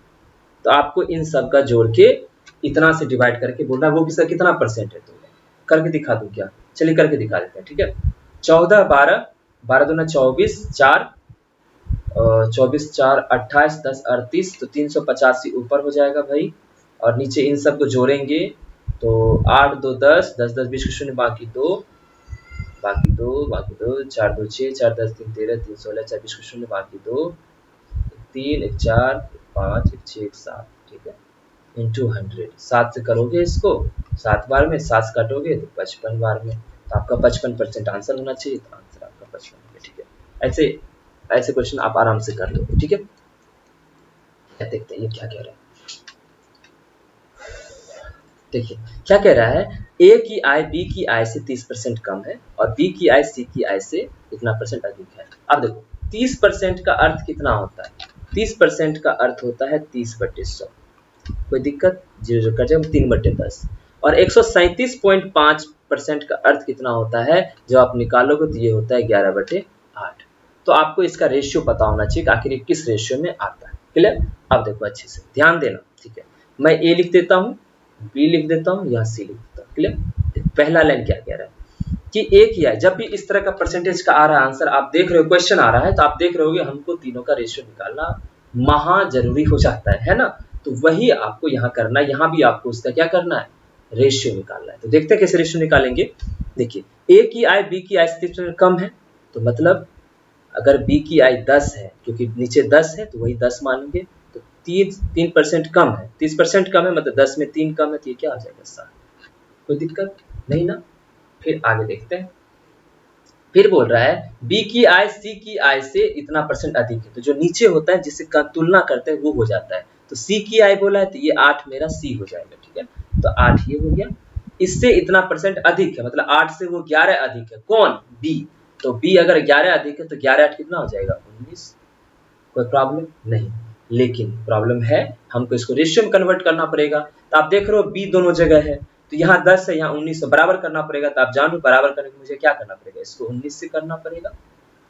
तो आपको इन सब का जोड़ के इतना से डिवाइड करके बोलना है वो किसका कितना परसेंट है। तो करके दिखा दूं क्या, चलिए करके दिखा देते हैं, ठीक है। 14 12 12 दूना 24, 4 24 4 28 10 38, तो 385 ऊपर हो जाएगा भाई। और नीचे इन सब को जोड़ेंगे तो 8 2 10 10 10 20 शून्य बाकी 2 4 2 6 4 10 3 13 3 16 4 20 शून्य बाकी 2 3 1 4 5 1 6 1 7, ठीक है, इंटू 100। 7 से करोगे इसको 7 बार में, 7 से काटोगे तो 55 बार में, तो आपका 55% आंसर होना चाहिए। तो आंसर आपका 55 है, ठीक है। ऐसे ऐसे क्वेश्चन आप आराम से कर लोगे, ठीक है। देखते हैं ये क्या कह रहा है। देखिए क्या कह रहा है, ए की आय बी की आय से 30% कम है और बी की आय सी की आय से इतना परसेंट अधिक है। अब देखो 30% का अर्थ कितना होता है, 30% का अर्थ होता है 30/100, कोई दिक्कत, 0 कर जाए 3/10। और 137.5% का अर्थ कितना होता है, जब आप निकालोगे तो ये होता है 11/8। तो आपको इसका रेशियो पता होना चाहिए कि आखिर किस रेशियो में आता है, क्लियर। अब देखो अच्छे से ध्यान देना, ठीक है। मैं ए लिख देता हूँ, बी लिख देता हूँ, यहाँ सी लिख देता हूँ, क्लियर। पहला लाइन क्या कह रहा है कि ए किया, जब भी इस तरह का परसेंटेज का आ रहा है आंसर, आप देख रहे हो क्वेश्चन आ रहा है, तो आप देख रहे होगे हमको तीनों का रेशियो निकालना महा जरूरी हो जाता है ना। तो वही आपको यहाँ करना है, यहाँ भी आपको उसका क्या करना है, रेशियो निकालना है। तो देखते हैं कैसे रेशियो निकालेंगे। देखिए ए की आय बी की आय से 30% कम है, तो मतलब अगर बी की आय 10 है, क्योंकि नीचे 10 है तो वही 10 मानेंगे, तो 3% कम है, 30% कम है, मतलब 10 में 3 कम है, तो ये क्या आ जाएगा 7। कोई दिक्कत नहीं ना। फिर आगे देखते हैं, फिर बोल रहा है बी की आय सी की आय से इतना परसेंट अधिक है, तो जो नीचे होता है जिससे तुलना करते हैं वो हो जाता है। तो सी की आय बोला है तो ये 8 मेरा सी हो जाएगा, ठीक है। तो 8 ये हो गया, इससे इतना परसेंट अधिक है, मतलब 8 से वो 11 अधिक है, कौन, बी। तो बी अगर 11 अधिक है तो 11 8 कितना हो जाएगा 19। कोई प्रॉब्लम नहीं, लेकिन प्रॉब्लम है हमको इसको रेशियो में कन्वर्ट करना पड़ेगा। तो आप देख रहे हो बी दोनों जगह है, तो यहाँ 10 है यहाँ 19 है, बराबर करना पड़ेगा। तो आप जानो बराबर करने के मुझे क्या करना पड़ेगा, इसको 19 से करना पड़ेगा,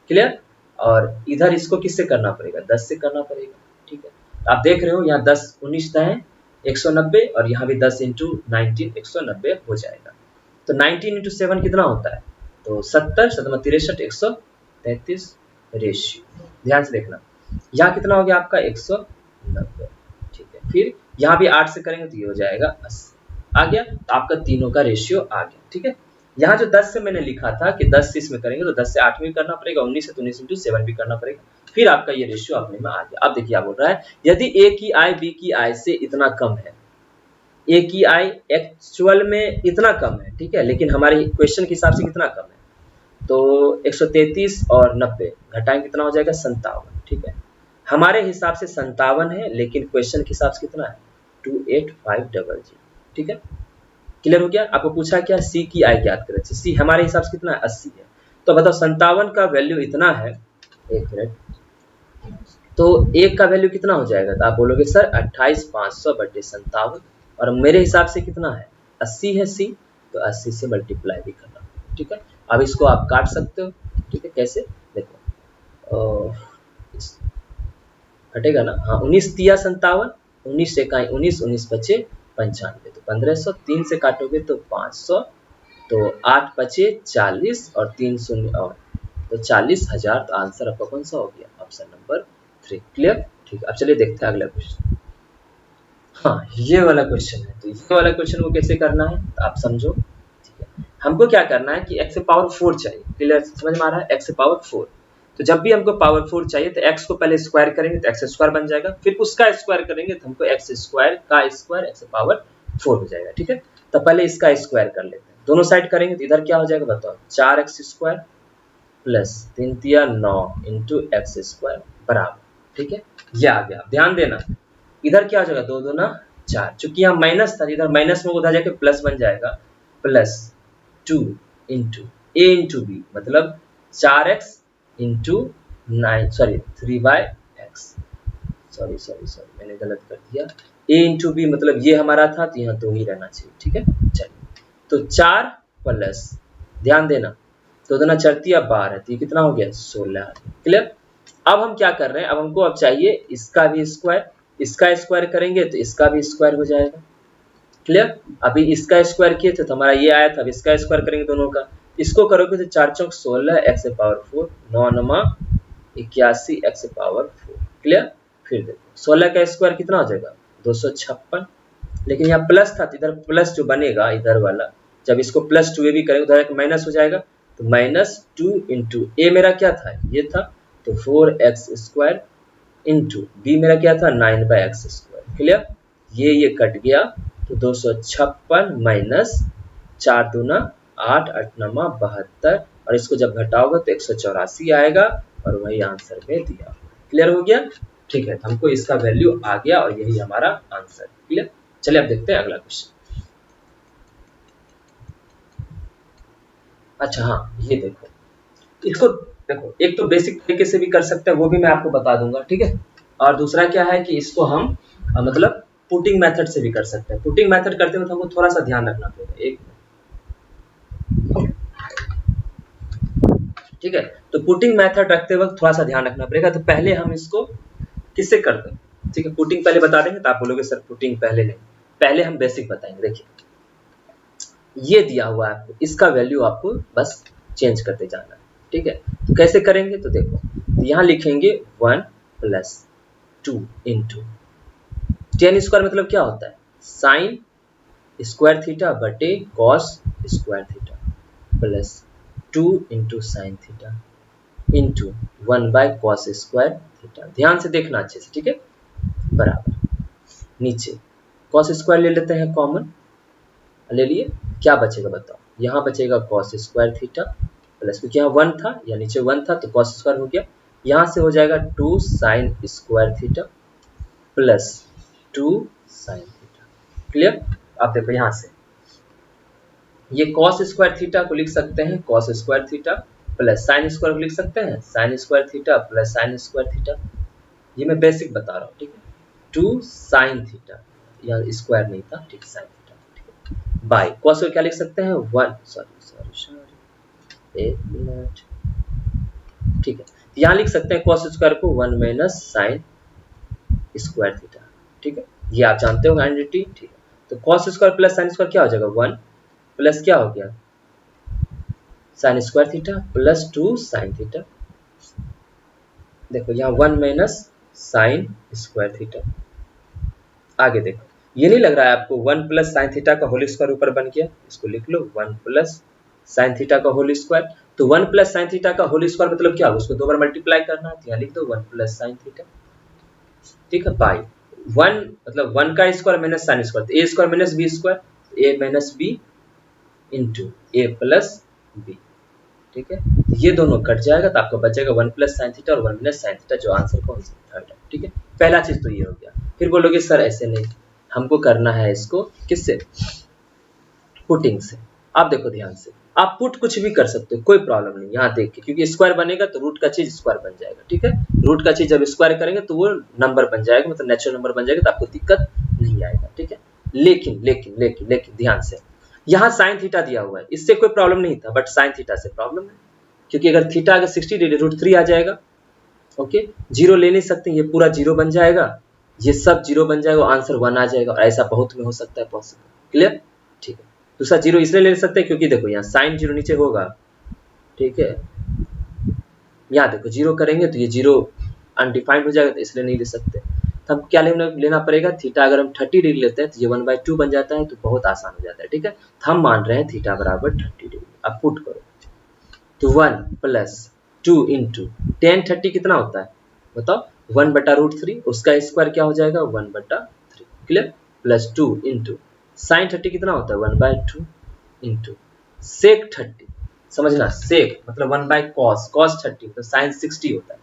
क्लियर। और इधर इसको किससे करना पड़ेगा, 10 से करना पड़ेगा, ठीक है। तो आप देख रहे हो यहाँ 10 19 है 190, और यहाँ भी 10 × 19 190 हो जाएगा। तो 19 × 7 कितना होता है, तो 70 7 63 133 रेशियो। ध्यान से देखना, यहाँ कितना हो गया आपका 190, ठीक है। फिर यहाँ भी 8 से करेंगे तो ये हो जाएगा 80, आ गया। तो आपका तीनों का रेशियो आ गया, ठीक है। यहाँ जो 10 से मैंने लिखा था कि 10 से इसमें करेंगे तो 10 से 8 में भी करना पड़ेगा, 19 से 19 × 7 भी करना पड़ेगा, फिर आपका ये रेशियो अपने में आ गया। अब देखिए क्या बोल रहा है, यदि ए की आय बी की आय से इतना कम है, ए की आय एक्चुअल में इतना कम है, ठीक है, लेकिन हमारे क्वेश्चन के हिसाब से कितना कम है, तो 133 और 90 घटाएंगे कितना हो जाएगा 57, ठीक है। हमारे हिसाब से 57 है, लेकिन क्वेश्चन के हिसाब से कितना है 28500, ठीक है। क्लियर हो गया। आपको पूछा क्या, सी की आय ज्ञात करें, सी हमारे हिसाब से कितना है 80 है, तो बताओ 57 का वैल्यू इतना है, एक मिनट, तो एक का वैल्यू कितना हो जाएगा, तो आप बोलोगे सर 28500/57, और मेरे हिसाब से कितना है 80 है सी, तो 80 से मल्टीप्लाई भी करना, ठीक है। अब इसको आप काट सकते हो, ठीक है। कैसे, देखो हटेगा ना, हाँ 19 तिया 57, 19 इकाई 19, 19 बचे 95, तो 1500, 3 से काटोगे तो 500, तो 8 बचे 40 और 3 शून्य और, तो 40,000। तो आंसर आपका कौन सा हो गया, ऑप्शन नंबर 3। क्लियर, ठीक है। अब चलिए देखते हैं अगला क्वेश्चन। हाँ ये वाला क्वेश्चन है, तो ये वाला क्वेश्चन को कैसे करना है तो आप समझो, ठीक है। हमको क्या करना है कि x से पावर 4 चाहिए, क्लियर, समझ में आ रहा है, x से पावर 4। तो जब भी हमको पावर 4 चाहिए तो x को पहले स्क्वायर करेंगे तो x स्क्वायर बन जाएगा, फिर उसका स्क्वायर करेंगे तो हमको x स्क्वायर का स्क्वायर x से पावर 4 हो जाएगा, ठीक है। तो पहले इसका स्क्वायर कर लेते हैं, दोनों साइड करेंगे तो इधर क्या हो जाएगा बताओ, 4x स्क्वायर प्लस 3 तिया 9 इंटू एक्स स्क्वायर बराबर, ठीक है। ये आ गया, ध्यान देना इधर क्या हो जाएगा, 2 दूना 4, चूंकि यहाँ माइनस था, इधर माइनस में उधर जाके प्लस बन जाएगा, plus 2 into a into b, मतलब 4x into 9, sorry 3/x, sorry मैंने गलत कर दिया, a इंटू बी मतलब ये हमारा था तो यहाँ 2 ही रहना चाहिए, ठीक है। चलिए तो 4 प्लस, ध्यान देना 2 दूना 4 तिया 12, तो ये कितना हो गया 16, क्लियर। अब हम क्या कर रहे हैं, अब हमको अब चाहिए इसका भी स्क्वायर, इसका स्क्वायर करेंगे तो इसका भी स्क्वायर हो जाएगा, क्लियर। अभी इसका स्क्वायर किए थे तो हमारा ये आया था, अब इसका स्क्वायर करेंगे दोनों का, इसको करोगे तो 4 चौक 16 x से पावर 4, 9 नमा 81 x से पावर 4, क्लियर। फिर देखो 16 का स्क्वायर कितना हो जाएगा 256, लेकिन यहाँ प्लस था तो इधर प्लस जो बनेगा इधर वाला, जब इसको प्लस 2a भी करेंगे उधर एक माइनस हो जाएगा, तो -2 इंटू ए मेरा क्या था, ये था, तो 4x स्क्वायर इंटू बी मेरा क्या था 9/x स्क्वायर, क्लियर। ये कट गया तो 256 माइनस 4 दूना 8, 8 नमा 72, और इसको जब घटाओगे तो 184 आएगा, और वही आंसर में दिया, क्लियर हो गया, ठीक है। तो हमको इसका वैल्यू आ गया और यही हमारा आंसर, क्लियर। चलिए अब देखते हैं अगला क्वेश्चन। अच्छा हाँ ये देखो, इसको देखो, एक तो बेसिक तरीके से भी कर सकते हैं, वो भी मैं आपको बता दूंगा, ठीक है। और दूसरा क्या है कि इसको हम मतलब पुटिंग मेथड से भी कर सकते हैं। पुटिंग मेथड करते हुए हमको थोड़ा सा ध्यान रखना पड़ेगा, एक, ठीक है। तो पुटिंग मेथड रखते वक्त थोड़ा सा ध्यान रखना पड़ेगा। तो पहले हम इसको किससे करते हैं, ठीक है, पुटिंग पहले बता देंगे तो आप बोलोगे सर पुटिंग पहले नहीं, पहले हम बेसिक बताएंगे। देखिए ये दिया हुआ है आपको, इसका वैल्यू आपको बस चेंज करते जाना है, ठीक है। तो कैसे करेंगे तो देखो, तो यहाँ लिखेंगे 1 प्लस 2 इंटू टेन स्क्वायर, मतलब क्या होता है साइन स्क्वायर थीटा बटे cos square theta, plus 2 into sine theta into 1/कॉस स्क्वायर थीटा। ध्यान से देखना अच्छे से, ठीक है, बराबर नीचे कॉस स्क्वायर ले लेते हैं, कॉमन ले लिए, क्या बचेगा बताओ, यहाँ बचेगा कॉस स्क्वायर थीटा प्लस, क्योंकि यहाँ 1 था या नीचे 1 था तो कॉस स्क्वायर हो गया, यहाँ से हो जाएगा 2 sign square theta plus 2 sine theta, clear. आप देखो यहाँ से ये कॉस स्क्वायर थीटा को लिख सकते हैं cos square theta plus sine square को लिख सकते हैं sign square theta plus sign square theta, ये मैं बेसिक बता रहा हूँ, ठीक है। 2 साइन थीटा, यहाँ स्क्वायर नहीं था, ठीक, साइन थीटा, ठीक है, बाय कॉस को क्या लिख सकते हैं 1, सॉरी एक मिनट, ठीक है, यहाँ लिख सकते हैं कॉस स्क्वायर को 1 माइनस साइन स्क्वायर थीटा, ठीक है, ये आप जानते हो आइडेंटिटी, ठीक है। तो cos square plus sine square क्या हो जाएगा 1 प्लस क्या हो गया sign square theta plus 2 sine theta, देखो यहाँ 1 माइनस साइन स्क्वायर थीटा। आगे देखो, ये नहीं लग रहा है आपको 1 प्लस साइन थीटा का होल स्क्वायर ऊपर बन गया, इसको लिख लो 1 प्लस साइन थीटा का होल स्क्वायर। तो 1 प्लस साइन थीटा का होल स्क्वायर मतलब क्या होगा, उसको 2 बार मल्टीप्लाई करना है, तो यहाँ लिख दो 1 प्लस साइन थीटा, ठीक है, बाई 1 मतलब 1 का स्क्वायर माइनस साइन स्क्वायर, तो ए स्क्वायर माइनस बी स्क्वायर, ए माइनस बी इंटू ए प्लस बी, ठीक है। तो ये दोनों कट जाएगा तो आपको बचेगा 1 प्लस साइन थीटा और 1 माइनस साइन थीटा, जो आंसर कौन सा थर्ड है, ठीक है। पहला चीज तो ये हो गया। फिर बोलोगे सर ऐसे नहीं, हमको करना है इसको किससे, पुटिंग से। आप देखो ध्यान से, आप पुट कुछ भी कर सकते हो, कोई प्रॉब्लम नहीं, यहाँ देख के, क्योंकि स्क्वायर बनेगा तो रूट का चीज स्क्वायर बन जाएगा, ठीक है। रूट का चीज जब स्क्वायर करेंगे तो वो नंबर बन जाएगा, मतलब नेचुरल नंबर बन जाएगा, तो आपको दिक्कत नहीं आएगा, ठीक है। लेकिन लेकिन लेकिन लेकिन ध्यान से, यहाँ साइन थीटा दिया हुआ है, इससे कोई प्रॉब्लम नहीं था, बट साइन थीटा से प्रॉब्लम है, क्योंकि अगर थीटा अगर 60 डिग्री √3 आ जाएगा। ओके, जीरो ले नहीं सकते, ये पूरा जीरो बन जाएगा, ये सब जीरो बन जाएगा, आंसर 1 आ जाएगा, और ऐसा बहुत में हो सकता है पॉसिबल। क्लियर? ठीक है, दूसरा जीरो इसलिए ले सकते हैं क्योंकि देखो यहाँ साइन जीरो नीचे होगा, ठीक है, यहाँ देखो जीरो करेंगे तो ये जीरो अनडिफाइंड हो जाएगा, तो इसलिए नहीं ले सकते। तो हम क्या लेना पड़ेगा, थीटा अगर हम 30 डिग्री लेते हैं तो ये 1/2 बन जाता है, तो बहुत आसान हो जाता है। ठीक है, तो हम मान रहे हैं थीटा बराबर 30 डिग्री। अब पुट करो, तो 1 + 2 × tan 30 कितना होता है बताओ, 1/√3, उसका स्क्वायर क्या हो जाएगा 1/3। क्लियर? +2 × sin 30 कितना होता है 1/2 × sec 30, समझना, sec मतलब 1/cos, cos 30 तो sin 60 होता है।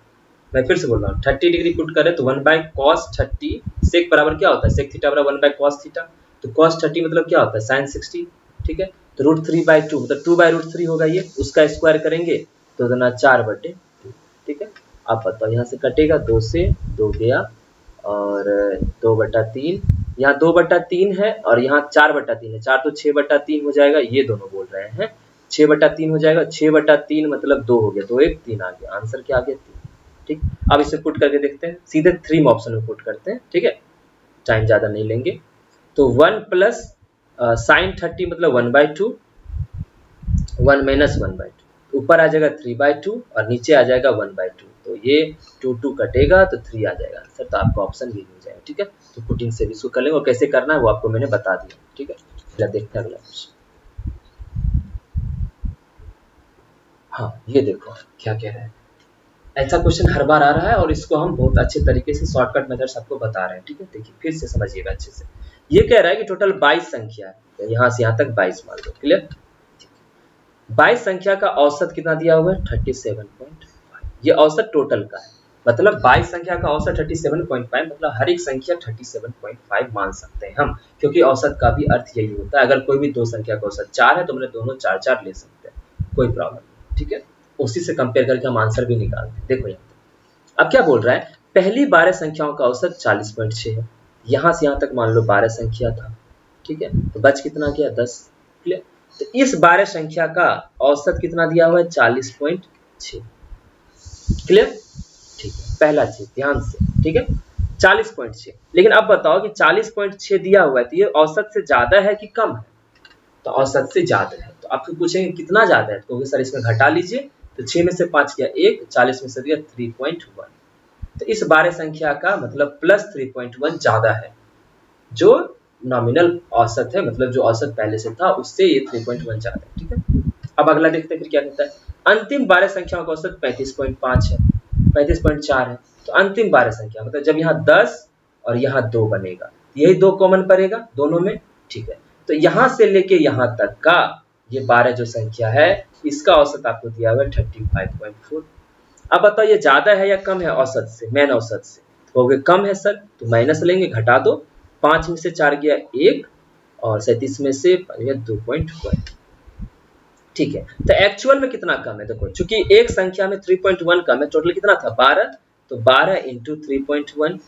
मैं फिर से बोल रहा हूँ, 30 डिग्री पुट करें तो 1/cos 30, sec बराबर क्या होता है, sec थीटा बराबर 1/cos थीटा, तो cos 30 मतलब क्या होता है sin 60। ठीक है, तो √3/2 मतलब 2/√3 होगा, ये उसका स्क्वायर करेंगे तो देना 4/2। ठीक है, आप बताओ यहाँ से कटेगा, 2 से 2 गया, और 2/3, यहाँ 2/3 है और यहाँ 4/3 है, 4 तो 6/3 हो जाएगा, ये दोनों बोल रहे हैं 6/3 हो जाएगा, 6/3 मतलब 2 हो गया, 2 1 3 आ गया, आंसर क्या आ गया 3। ठीक, अब इसे पुट करके देखते हैं, सीधे 3 ऑप्शन में पुट करते हैं। ठीक है, टाइम ज्यादा नहीं लेंगे, तो 1 + sin 30 मतलब 1/2, 1 - 1/2, ऊपर आ जाएगा 3/2 और नीचे आ जाएगा 1/2, तो ये 2 2 कटेगा तो 3 आ जाएगा आंसर, तो आपका ऑप्शन ये हो जाएगा। ठीक है, तो पुटिंग से भी इसको कर लेंगे, और कैसे करना है वो आपको मैंने बता दिया। ठीक है, चलिए देखते हैं अगला क्वेश्चन। हाँ, ये देखो क्या कह रहा है, ऐसा क्वेश्चन हर बार आ रहा है और इसको हम बहुत अच्छे तरीके से शॉर्टकट मेथड्स आपको बता रहे हैं। ठीक है, देखिए फिर से समझिएगा अच्छे से। ये कह रहा है कि टोटल 22 संख्या है, तो यहाँ से यहाँ तक 22 मान लो। क्लियर? 22 संख्या का औसत कितना दिया हुआ है 37.5, ये औसत टोटल का है, मतलब 22 संख्या का औसत 37.5, मतलब हर एक संख्या 37.5 मान सकते हैं हम, क्योंकि औसत का भी अर्थ यही होता है, अगर कोई भी दो संख्या का औसत 4 है तो मैंने दोनों 4 4 ले सकते हैं, कोई प्रॉब्लम नहीं। ठीक है, उसी से कंपेयर करके हम आंसर भी निकालते हैं। देखो यहाँ अब क्या बोल रहा है, पहली 12 संख्याओं का औसत 40.6 है, यहाँ से यहाँ तक मान लो 12 संख्या था। ठीक है, तो बच कितना गया 10। क्लियर? तो इस 12 संख्या का औसत कितना दिया हुआ है 40.6। क्लियर? ठीक है, पहला चीज ध्यान से। ठीक है, 40.6, लेकिन अब बताओ कि 40.6 दिया हुआ है तो ये औसत से ज्यादा है कि कम है, तो औसत से ज्यादा है, तो आपको पूछेंगे कितना ज्यादा है, तो सर इसमें घटा लीजिए, तो 6 में से 5 गया 1, 40 में से दिया 3.1, तो इस 12 संख्या का मतलब +3.1 ज्यादा है, जो नॉमिनल औसत है, मतलब जो औसत पहले से था उससे ये 3.1 ज्यादा है। ठीक है, अब अगला देखते हैं फिर क्या कहता है। अंतिम 12 संख्याओं का औसत 35.5 है, 35.4 है, तो अंतिम 12 संख्या मतलब जब यहाँ 10 और यहाँ 2 बनेगा, यही 2 कॉमन पड़ेगा दोनों में। ठीक है, तो यहाँ से लेके यहाँ तक का ये 12 जो संख्या है, इसका औसत आपको दिया हुआ है 35.4। अब बताओ ये ज्यादा है या कम है औसत से, मेन औसत से, तो कहोगे कम है सर, तो माइनस लेंगे, घटा दो, 5 में से 4 गया 1 और 37 में से 2.1। ठीक है, तो एक्चुअल में कितना कम है, देखो चूंकि एक संख्या में 3.1 कम है, टोटल कितना था 12, तो 12 × 3.1।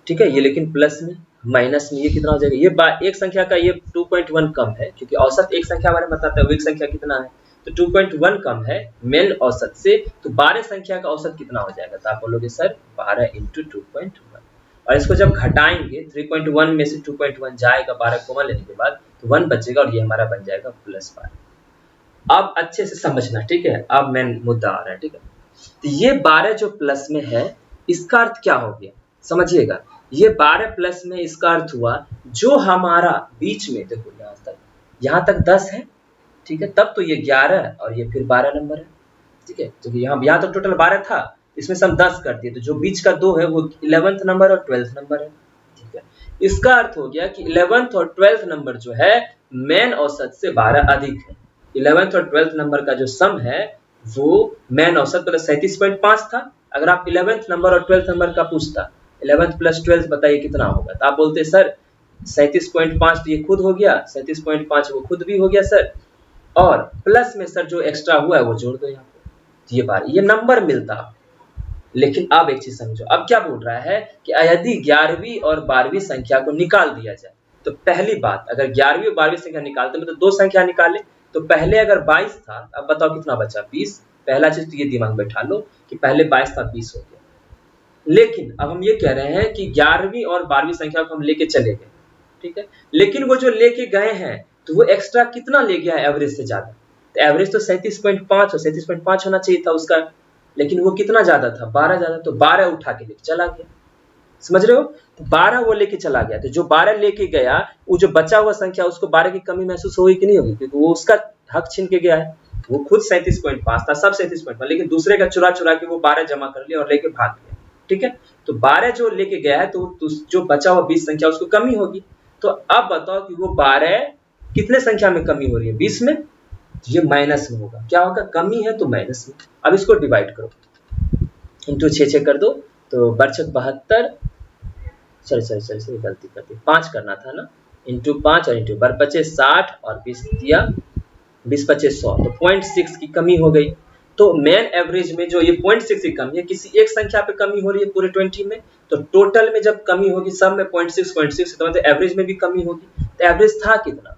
ठीक है, ये लेकिन प्लस में, माइनस में ये कितना हो जाएगा, ये एक संख्या का ये 2.1 कम है, क्योंकि औसत एक संख्या बारे में बताता है वो एक संख्या कितना है, तो 2.1 कम है मेन औसत से, तो 12 संख्या का औसत कितना हो जाएगा, तो आप बोलोगे सर 12 × 2.1, और इसको जब घटाएंगे 3.1 में से 2.1 जाएगा, 12 कॉमन लेने के बाद तो 1 बचेगा, और ये हमारा बन जाएगा +12। अब अच्छे से समझना, ठीक है, अब मेन मुद्दा आ रहा है। ठीक है, तो ये 12 जो प्लस में है, इसका अर्थ क्या हो गया समझिएगा, ये 12 प्लस में इसका अर्थ हुआ जो हमारा बीच में, देखो यहाँ तक 10 है, ठीक है, तब तो ये 11 और ये फिर 12 नंबर है। ठीक है, तो यहाँ तो टोटल 12 था, इसमें से हम 10 कर दिए, तो जो बीच का 2 है वो 11th नंबर और 12th नंबर है। ठीक है, इसका अर्थ हो गया कि 11th और 12th नंबर जो है मेन औसत से 12 अधिक है। 11th और 12th नंबर का जो सम है वो मेन औसत मतलब 37.5 था, अगर आप 11th नंबर और 12th नंबर का पूछता 11th + 12th बताइए कितना होगा, तो आप बोलते सर 37.5 तो ये खुद हो गया, 37.5 वो खुद भी हो गया सर, और प्लस में सर जो एक्स्ट्रा हुआ है वो जोड़ दो यहाँ पे, तो ये बार ये नंबर मिलता। लेकिन अब एक चीज समझो, अब क्या बोल रहा है कि यदि 11वीं और 12वीं संख्या को निकाल दिया जाए, तो पहली बात, अगर 11वीं और 12वीं संख्या निकालते मतलब दो संख्या निकाले, तो पहले अगर 22 था, अब बताओ कितना बचा, 20। पहला चीज तो ये दिमाग में बैठा लो कि पहले 22 था, 20 हो गया। लेकिन अब हम ये कह रहे हैं कि 11वीं और 12वीं संख्या को हम लेके चले गए, ठीक है, लेकिन वो जो लेके गए हैं तो वो एक्स्ट्रा कितना ले गया है एवरेज से ज्यादा, तो एवरेज तो 37.5 37.5 होना चाहिए था उसका, लेकिन वो कितना ज्यादा था, 12 ज्यादा, तो 12 उठा के लेके चला गया, समझ रहे हो, तो 12 वो लेके चला गया, तो जो 12 लेके गया, वो जो बचा हुआ संख्या उसको 12 की कमी महसूस होगी कि नहीं होगी, क्योंकि वो उसका हक छीन के गया है, वो खुद 37.5 था, सब 37.5, लेकिन दूसरे का चुरा चुरा के वो 12 जमा कर लिया और लेके भाग गया, ठीक है, तो 12 जो लेके गया है तो जो बचा हुआ 20 संख्या उसको कमी होगी, तो अब बताओ कि वो 12 कितने संख्या में कमी हो रही है, 20 में, ये माइनस में होगा, क्या होगा, कमी है तो माइनस में। अब इसको डिवाइड करो, इंटू 6 कर दो, तो बरछक 72, सॉरी गलती कर दी, 5 करना था ना, इंटू 5 और इंटू बर बचे 60 और 20 दिया, 20 बचे 100, तो 0.6 की कमी हो गई। तो मेन एवरेज में जो ये 0.6 की कमी है, किसी एक संख्या पे कमी हो रही है पूरे 20 में, तो टोटल में जब कमी होगी सब में 0.6 तो मतलब एवरेज में भी कमी होगी, तो एवरेज था कितना,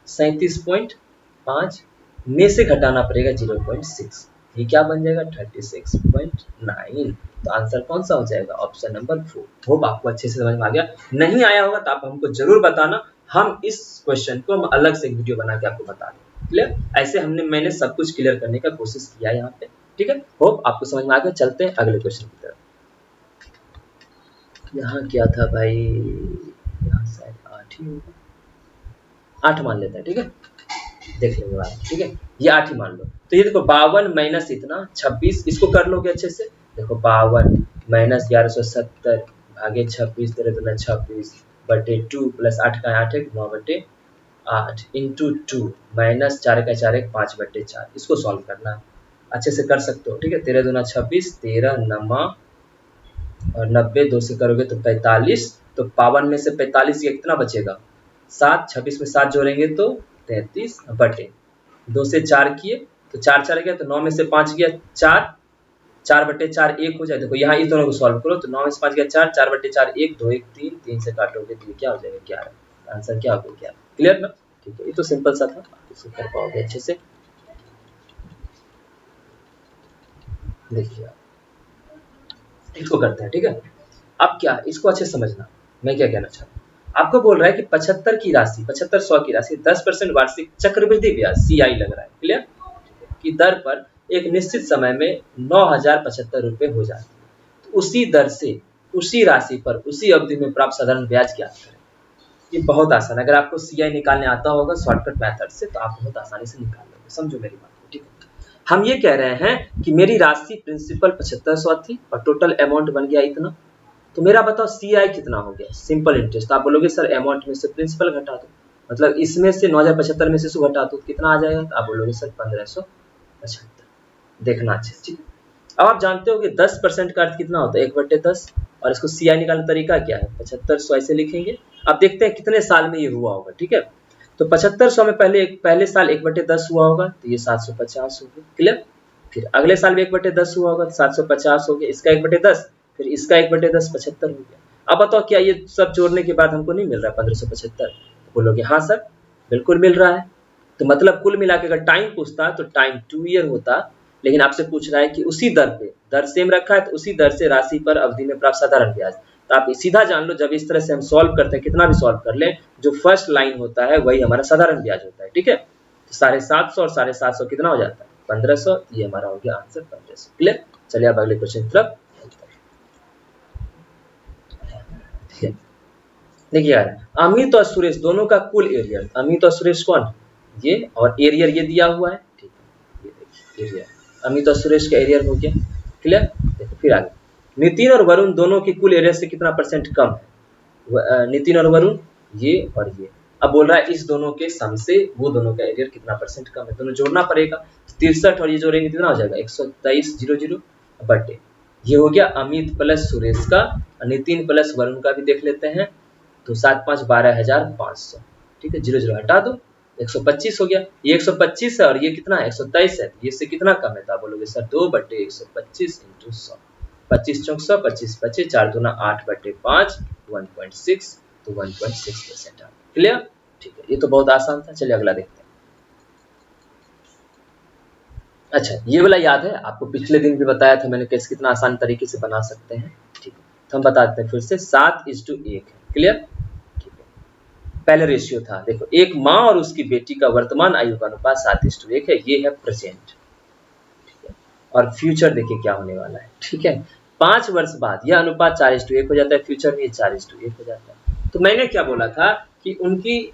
37.5 में से घटाना पड़ेगा 0.6, ये क्या बन जाएगा 36.9, तो आंसर कौन सा हो जाएगा, ऑप्शन नंबर 4। होप आपको अच्छे से समझ में आ गया, नहीं आया होगा तो आप हमको जरूर बताना, हम इस क्वेश्चन को हम अलग से एक वीडियो बना के आपको बता देंगे, क्लियर, ऐसे मैंने सब कुछ क्लियर करने का कोशिश किया यहाँ पे, ठीक है, होप आपको समझ में आ गया। चलते हैं अगले क्वेश्चन की तरफ। यहाँ क्या था भाई, यहाँ शायद 8 ही होगा, 8 मान लेते हैं, ठीक है, देख लेंगे बाद, ठीक है, ये 8 ही मान लो, तो ये देखो 52 माइनस इतना 26, इसको कर लोगे अच्छे से, देखो 52 माइनस 1170 भागे 26 तेरे दूना 26 बटे 2 प्लस 8 का 8 है 9 बटे 8 इंटू 2 माइनस 4 का 4 एक 5 बटे 4, इसको सॉल्व करना है, अच्छे से कर सकते हो, ठीक है, तेरह दूना 26, 13 नमा और 90, 2 से करोगे तो 45, तो 52 में से 45 ये कितना बचेगा 7, 26 में 7 जोड़ेंगे तो 33 बटे 2 से 4 किए तो 4 4 गया, तो 9 में से 5 गया 4, 4 बटे 4 1 हो जाए, देखो यहाँ इस दोनों को सॉल्व करो, तो 9 में से 5 गया 4, 4 बटे 4 1, 2 1 3, 3 से काटोगे तो ये क्या हो जाएगा 11, आंसर क्या हो गया 11, क्लियर ना, ठीक है, ये तो सिंपल सा था, आप इसको कर पाओगे अच्छे से, देखिए इसको करते हैं, ठीक है, अब क्या इसको अच्छे समझना, मैं क्या कहना चाहता हूँ, आपको बोल रहा है कि 75 की राशि 7500 की राशि 10% वार्षिक चक्रवृद्धि ब्याज CI लग रहा है, क्लियर, की दर पर एक निश्चित समय में 9075 रुपए हो जाते हैं, तो उसी दर से उसी राशि पर उसी अवधि में प्राप्त साधारण ब्याज ज्ञात करें। ये बहुत आसान है, अगर आपको CI निकालने आता होगा शॉर्टकट मेथड से तो आप बहुत आसानी से निकाल लोगे, समझो मेरी बात को, ठीक है, हम ये कह रहे हैं कि मेरी राशि प्रिंसिपल 7500 थी और टोटल अमाउंट बन गया इतना, तो मेरा बताओ CI कितना हो गया, सिंपल इंटरेस्ट, तो आप बोलोगे सर अमाउंट में से प्रिंसिपल घटा दो, मतलब इसमें से 9075 में से सु घटा दो कितना आ जाएगा, तो आप बोलोगे सर 1575, देखना अच्छे से, ठीक है, अब आप जानते हो कि 10% का अर्थ कितना होता है 1/10, और इसको CI निकालने का तरीका क्या है 7500 ऐसे लिखेंगे, अब देखते हैं कितने साल में ये हुआ होगा, ठीक है, तो 7500 में पहले साल 1/10 हुआ होगा तो ये 750 हो गया, क्लियर, फिर अगले साल भी 1/10 हुआ होगा तो 750 हो गया, इसका 1/10 फिर इसका 1/10 75 हो गया, अब बताओ क्या ये सब जोड़ने के बाद हमको नहीं मिल रहा 1575, बोलोगे हाँ सर बिल्कुल मिल रहा है, तो मतलब कुल मिला के अगर टाइम पूछता तो टाइम 2 ईयर होता, लेकिन आपसे पूछ रहा है कि उसी दर पे, दर सेम रखा है तो उसी दर से राशि पर अवधि में प्राप्त साधारण ब्याज, तो आप सीधा जान लो जब इस तरह से हम सॉल्व करते हैं कितना भी सॉल्व कर ले, जो फर्स्ट लाइन होता है वही हमारा साधारण ब्याज होता है, ठीक है, तो 750 और 750 कितना हो जाता है 1500, ये हमारा हो गया आंसर 1500, क्लियर, चलिए अब अगले क्वेश्चन की तरफ, देखिए यार अमित और सुरेश दोनों का कुल एरियर, अमित और सुरेश कौन, ये और एरियर ये दिया हुआ है, ठीक है, ये देखिए एरियर, अमित और सुरेश का एरियर हो गया, क्लियर, देखो फिर आगे नितिन और वरुण दोनों की कुल एरियर से कितना परसेंट कम है, नितिन और वरुण ये और ये, अब बोल रहा है इस दोनों के सम से वो दोनों का एरियर कितना परसेंट कम है, दोनों जोड़ना पड़ेगा, 63 और ये जोड़ेंगे कितना हो जाएगा 123 बटे, ये हो गया अमित प्लस सुरेश का, नितिन प्लस वरुण का भी देख लेते हैं, तो 7 5 12,500, ठीक है, 0 0 हटा दो 125 हो गया, ये 125 है और ये कितना है 123 है, तो ये से कितना कम है, तो आप बोलोगे सर 2/125 इंटू 100, 25 चौक 100 25 बचे 4 दूना 8/5 1.6, तो 1.6% आ गया। क्लियर? ठीक है, ये तो बहुत आसान था। चलिए अगला देखते हैं। अच्छा, ये वाला याद है आपको, पिछले दिन भी बताया था मैंने कैसे कितना आसान तरीके से बना सकते हैं। ठीक है, तो हम बता देते हैं फिर से। 7:1 है। क्लियर? ठीक है, पहले रेशियो था, देखो एक माँ और उसकी बेटी का वर्तमान आयु का अनुपात 7:1 है। ये है प्रेजेंट। और फ्यूचर देखिए क्या होने वाला है। ठीक है, 5 वर्ष बाद यह अनुपात 4:1 हो जाता है, फ्यूचर में 4:1 हो जाता है। तो मैंने क्या बोला था कि उनकी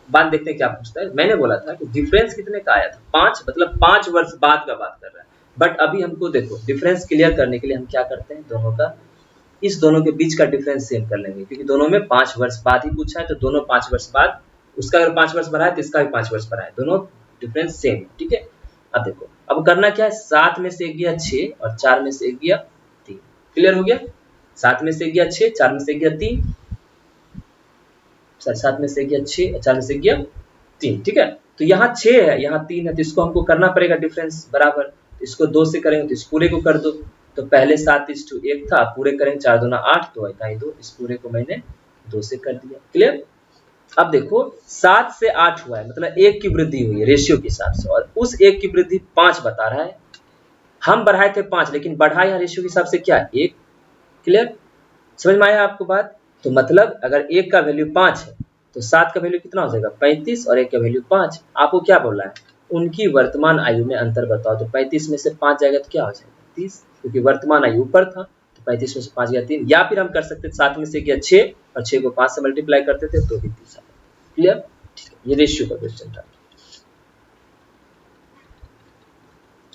बात देखते हैं क्या पूछता है। मैंने बोला था कि डिफरेंस कितने का आया था, 5, मतलब 5 वर्ष बाद का बात कर रहा है। बट अभी हमको देखो डिफरेंस क्लियर करने के लिए हम क्या करते हैं, दोनों का, इस दोनों के बीच का डिफरेंस सेम कर लेंगे, क्योंकि दोनों में 5 वर्ष बाद ही पूछा है, तो दोनों 5 वर्ष बाद, उसका अगर 5 वर्ष बढ़ा है तो इसका भी 5 वर्ष बढ़ा है, दोनों डिफरेंस सेम है। ठीक है, अब देखो अब करना क्या है, 7 में से 1 गया 6 और 4 में से 1 गया 3। क्लियर हो गया? 7 में से 1 गया 6, 4 में से 1 गया 3, 7 में से 1 गया 6 और 4 में से 1 गया 3। ठीक है, तो यहाँ 6 है, यहाँ 3 है, तो इसको हमको करना पड़ेगा डिफरेंस बराबर। इसको 2 से करेंगे तो इस पूरे को कर दो। तो पहले 7:1 था, पूरे करेंगे 4 दूना 8, 2 इकाई 2, इस पूरे को मैंने 2 से कर दिया। क्लियर? अब देखो 7 से 8 हुआ है, मतलब 1 की वृद्धि हुई है रेशियो के हिसाब से, और उस 1 की वृद्धि 5 बता रहा है। हम बढ़ाए थे 5, लेकिन बढ़ा यहाँ रेशियो के हिसाब से क्या, 1। क्लियर? समझ में आया आपको बात? तो मतलब अगर 1 का वैल्यू 5 है तो 7 का वैल्यू कितना हो जाएगा, 35, और 1 का वैल्यू 5। आपको क्या बोला है, उनकी वर्तमान आयु में अंतर बताओ। तो 35 में से 5 जाएगा तो क्या हो जाएगा, 30, क्योंकि वर्तमान आयु ऊपर था, तो 35 में से 5 गया 3। या फिर हम कर सकते 7 में से गया 6 और 6 को 5 से मल्टीप्लाई करते थे तो भी 30 आ जाता। क्लियर? ठीक है, ये रेशियो का क्वेश्चन था।